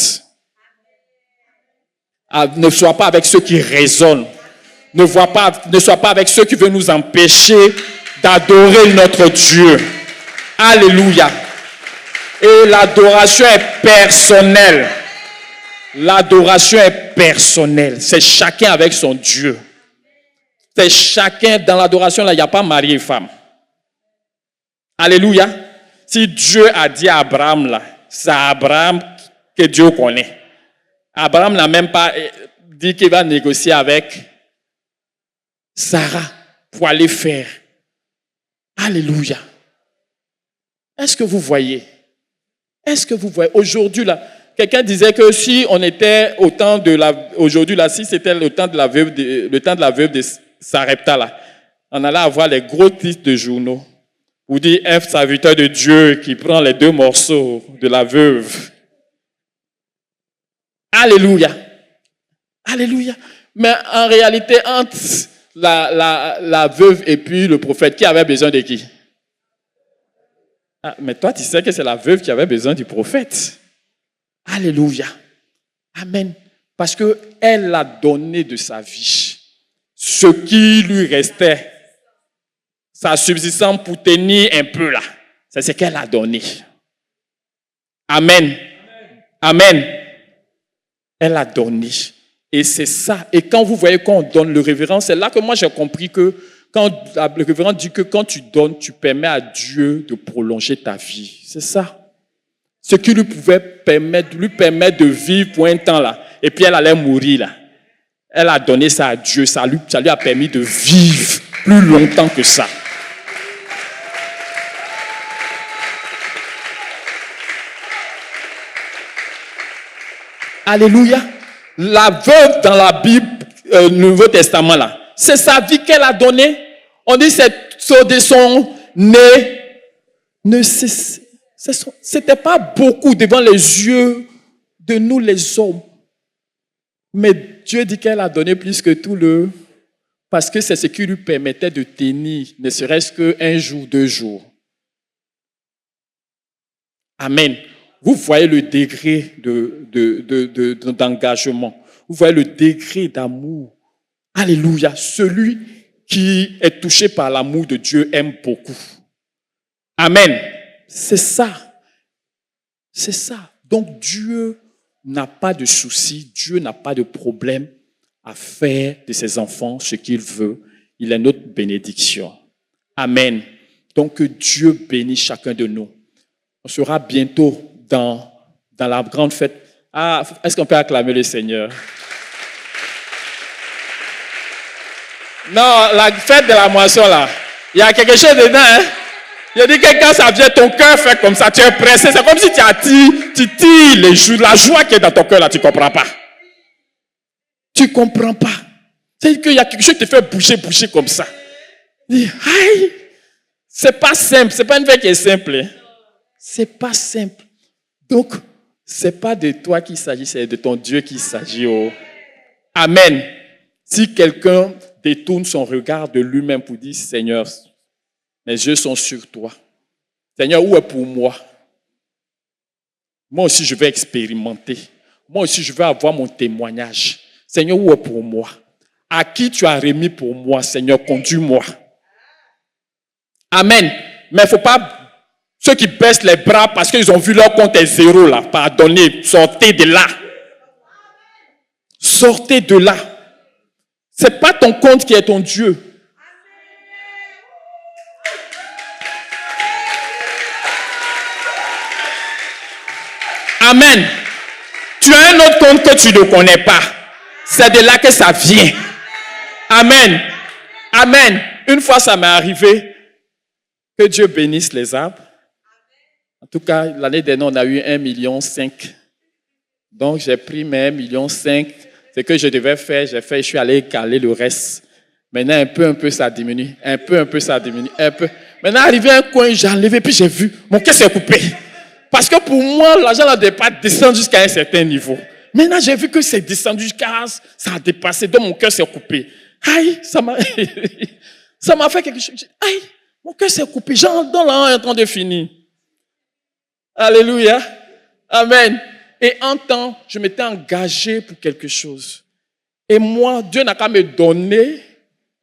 Ne sois pas avec ceux qui raisonnent. Ne sois pas avec ceux qui veulent nous empêcher d'adorer notre Dieu. Alléluia. Et l'adoration est personnelle. L'adoration est personnelle. C'est chacun avec son Dieu. C'est chacun dans l'adoration, là, il n'y a pas mari et femme. Alléluia. Si Dieu a dit à Abraham, là, c'est Abraham que Dieu connaît. Abraham n'a même pas dit qu'il va négocier avec Sarah pour aller faire. Alléluia. Est-ce que vous voyez? Est-ce que vous voyez? Aujourd'hui, là, quelqu'un disait que si on était au temps de aujourd'hui, là, si c'était le temps de la veuve de Sarepta, là, on allait avoir les gros titres de journaux. Ou dit un serviteur de Dieu qui prend les 2 morceaux de la veuve. Alléluia. Alléluia. Mais en réalité, entre la veuve et puis le prophète, qui avait besoin de qui? Ah, mais toi, tu sais que c'est la veuve qui avait besoin du prophète. Alléluia. Amen. Parce qu'elle a donné de sa vie ce qui lui restait, sa subsistance pour tenir un peu là. C'est ce qu'elle a donné. Amen. Amen. Elle a donné. Et c'est ça. Et quand vous voyez qu'on donne le révérend, c'est là que moi j'ai compris que quand le révérend dit que quand tu donnes, tu permets à Dieu de prolonger ta vie. C'est ça. Ce qui lui permettre de vivre pour un temps là. Et puis elle allait mourir là. Elle a donné ça à Dieu. Ça lui a permis de vivre plus longtemps que ça. Alléluia. La veuve dans la Bible, Nouveau Testament là, c'est sa vie qu'elle a donnée. On dit c'est de son nez. C'était pas beaucoup devant les yeux de nous les hommes. Mais Dieu dit qu'elle a donné plus que tout parce que c'est ce qui lui permettait de tenir, ne serait-ce qu'un jour, 2 jours. Amen. Vous voyez le degré d'engagement. Vous voyez le degré d'amour. Alléluia. Celui qui est touché par l'amour de Dieu aime beaucoup. Amen. C'est ça. C'est ça. Donc Dieu n'a pas de souci, Dieu n'a pas de problème à faire de ses enfants ce qu'il veut. Il est notre bénédiction. Amen. Donc que Dieu bénisse chacun de nous. On sera bientôt dans la grande fête. Ah, est-ce qu'on peut acclamer le Seigneur? Non, la fête de la moisson là, il y a quelque chose dedans, hein? Je dis que quand ça vient, ton cœur fait comme ça, tu es pressé. C'est comme si tu tires les joues, la joie qui est dans ton cœur là, tu ne comprends pas. Tu ne comprends pas. C'est qu'il y a quelque chose qui te fait bouger comme ça. Aïe! C'est pas simple, c'est pas une fête qui est simple. Hein? C'est pas simple. Donc, c'est pas de toi qu'il s'agit, c'est de ton Dieu qu'il s'agit. Oh. Amen. Si quelqu'un détourne son regard de lui-même pour dire, Seigneur, mes yeux sont sur toi. Seigneur, où est pour moi? Moi aussi, je vais expérimenter. Moi aussi, je vais avoir mon témoignage. Seigneur, où est pour moi? À qui tu as remis pour moi? Seigneur, conduis-moi. Amen. Mais il ne faut pas, ceux qui baissent les bras parce qu'ils ont vu leur compte est zéro là, pardonnez, sortez de là. Sortez de là. Ce n'est pas ton compte qui est ton Dieu. Amen. Tu as un autre compte que tu ne connais pas. C'est de là que ça vient. Amen. Amen. Une fois, ça m'est arrivé. Que Dieu bénisse les arbres. En tout cas, l'année dernière, on a eu 1,5 million. Donc, j'ai pris mes 1,5 million. Ce que je devais faire, j'ai fait, je suis allé caler le reste. Maintenant, un peu, ça diminue. Un peu, ça diminue. Un peu. Maintenant, arrivé à un coin, j'ai enlevé, puis j'ai vu, mon cœur s'est coupé. Parce que pour moi, l'argent ne devait pas descendre jusqu'à un certain niveau. Maintenant, j'ai vu que c'est descendu jusqu'à, ça a dépassé, donc mon cœur s'est coupé. Aïe, ça m'a fait quelque chose. Aïe, mon cœur s'est coupé. Dans là, est en train de finir. Alléluia. Amen. Et en temps, je m'étais engagé pour quelque chose. Et moi, Dieu n'a qu'à me donner.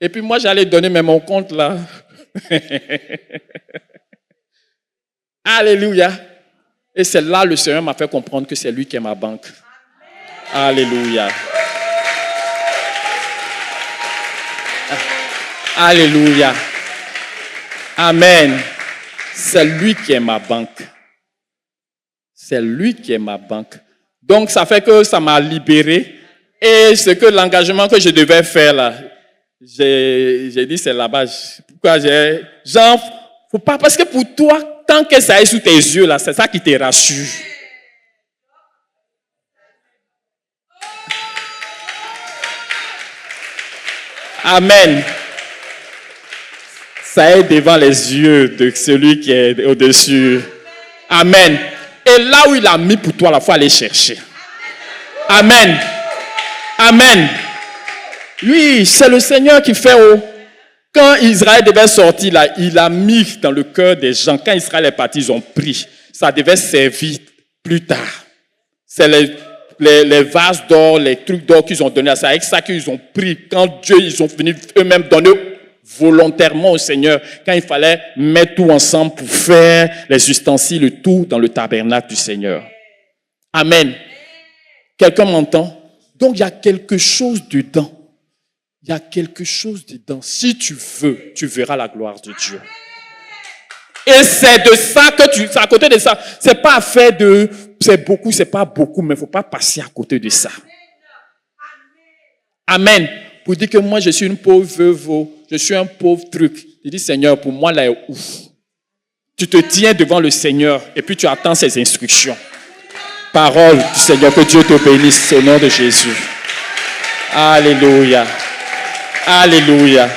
Et puis moi, j'allais donner même mon compte là. Alléluia. Et c'est là le Seigneur m'a fait comprendre que c'est lui qui est ma banque. Alléluia. Alléluia. Amen. C'est lui qui est ma banque. C'est lui qui est ma banque. Donc, ça fait que ça m'a libéré. Et ce que l'engagement que je devais faire là, j'ai dit c'est là-bas. Pourquoi faut pas, parce que pour toi, tant que ça est sous tes yeux là, c'est ça qui te rassure. Amen. Ça est devant les yeux de celui qui est au-dessus. Amen. Et là où il a mis pour toi, il faut aller chercher. Amen. Amen. Oui, c'est le Seigneur qui fait. Quand Israël devait sortir, là, il a mis dans le cœur des gens. Quand Israël est parti, ils ont pris. Ça devait servir plus tard. C'est les vases d'or, les trucs d'or qu'ils ont donnés. C'est avec ça qu'ils ont pris. Quand Dieu, ils ont fini eux-mêmes donner volontairement au Seigneur, quand il fallait mettre tout ensemble pour faire les ustensiles, tout dans le tabernacle du Seigneur. Amen. Quelqu'un m'entend? Donc il y a quelque chose dedans. Il y a quelque chose dedans. Si tu veux, tu verras la gloire de Dieu. Et c'est de ça que c'est à côté de ça. C'est pas affaire de, c'est beaucoup, c'est pas beaucoup, mais il ne faut pas passer à côté de ça. Amen. Pour dire que moi, je suis une pauvre veuve, je suis un pauvre truc. Je dis, Seigneur, pour moi, là, est ouf. Tu te tiens devant le Seigneur et puis tu attends ses instructions. Parole du Seigneur, que Dieu te bénisse au nom de Jésus. Alléluia. Alléluia.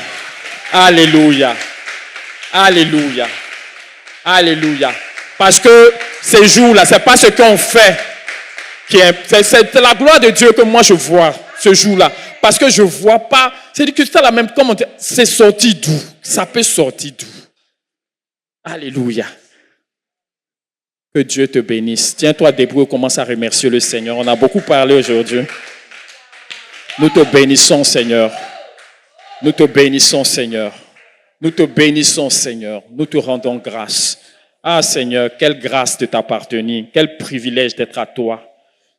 Alléluia. Alléluia. Alléluia. Parce que ces jours-là, ce n'est pas ce qu'on fait. C'est la gloire de Dieu que moi je vois ce jour-là. Parce que je ne vois pas. C'est que c'est la même. Comment dire, c'est sorti d'où? Ça peut sortir d'où? Alléluia. Que Dieu te bénisse. Tiens-toi debout et commence à remercier le Seigneur. On a beaucoup parlé aujourd'hui. Nous te bénissons, Seigneur. Nous te bénissons, Seigneur. Nous te bénissons, Seigneur. Nous te rendons grâce. Ah, Seigneur, quelle grâce de t'appartenir. Quel privilège d'être à toi.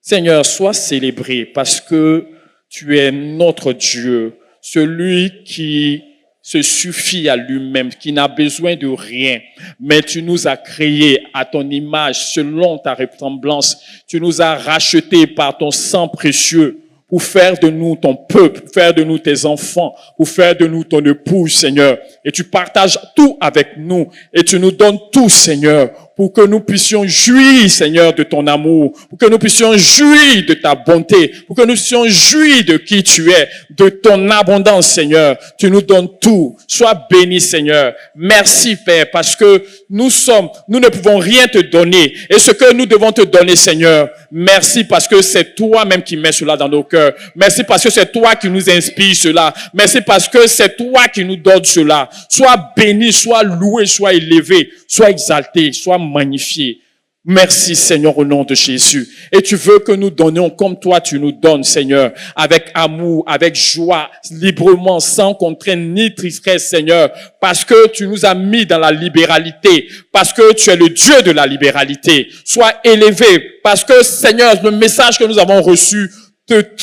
Seigneur, sois célébré parce que tu es notre Dieu, celui qui se suffit à lui-même, qui n'a besoin de rien. Mais tu nous as créés à ton image, selon ta ressemblance. Tu nous as rachetés par ton sang précieux pour faire de nous ton peuple, pour faire de nous tes enfants, pour faire de nous ton épouse, Seigneur. Et tu partages tout avec nous et tu nous donnes tout, Seigneur, pour que nous puissions jouir, Seigneur, de ton amour, pour que nous puissions jouir de ta bonté, pour que nous puissions jouir de qui tu es, de ton abondance, Seigneur. Tu nous donnes tout. Sois béni, Seigneur. Merci, Père, parce que nous ne pouvons rien te donner. Et ce que nous devons te donner, Seigneur, merci parce que c'est toi-même qui mets cela dans nos cœurs. Merci parce que c'est toi qui nous inspire cela. Merci parce que c'est toi qui nous donne cela. Sois béni, sois loué, sois élevé, sois exalté, sois magnifié. Merci, Seigneur, au nom de Jésus. Et tu veux que nous donnions comme toi tu nous donnes, Seigneur, avec amour, avec joie, librement, sans contrainte ni tristesse, Seigneur, parce que tu nous as mis dans la libéralité, parce que tu es le Dieu de la libéralité. Sois élevé, parce que, Seigneur, le message que nous avons reçu,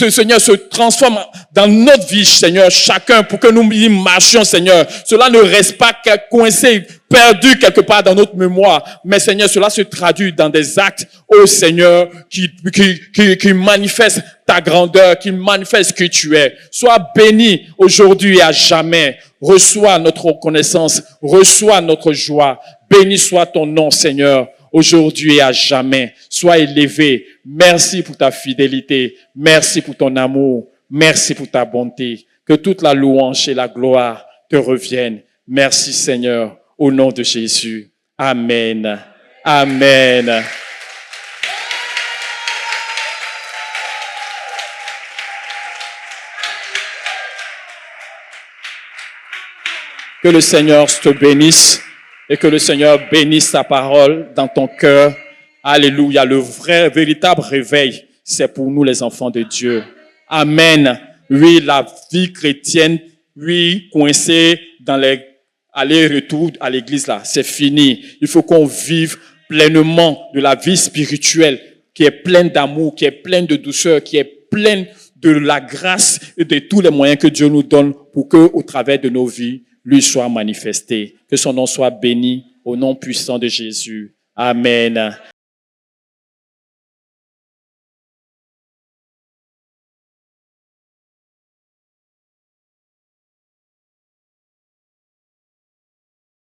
Seigneur, se transforme dans notre vie, Seigneur, chacun, pour que nous y marchions, Seigneur. Cela ne reste pas coincé, perdu quelque part dans notre mémoire, mais, Seigneur, cela se traduit dans des actes, oh Seigneur, qui manifestent ta grandeur, qui manifestent qui tu es. Sois béni aujourd'hui et à jamais. Reçois notre reconnaissance, reçois notre joie. Béni soit ton nom, Seigneur, aujourd'hui et à jamais. Sois élevé. Merci pour ta fidélité. Merci pour ton amour. Merci pour ta bonté. Que toute la louange et la gloire te reviennent. Merci, Seigneur, au nom de Jésus. Amen. Amen. Que le Seigneur te bénisse et que le Seigneur bénisse sa parole dans ton cœur. Alléluia. Le vrai, véritable réveil, c'est pour nous les enfants de Dieu. Amen. Oui, la vie chrétienne, oui, coincée dans les allers-retours à l'église là, c'est fini. Il faut qu'on vive pleinement de la vie spirituelle qui est pleine d'amour, qui est pleine de douceur, qui est pleine de la grâce et de tous les moyens que Dieu nous donne pour que, au travers de nos vies, lui soit manifesté. Que son nom soit béni au nom puissant de Jésus. Amen.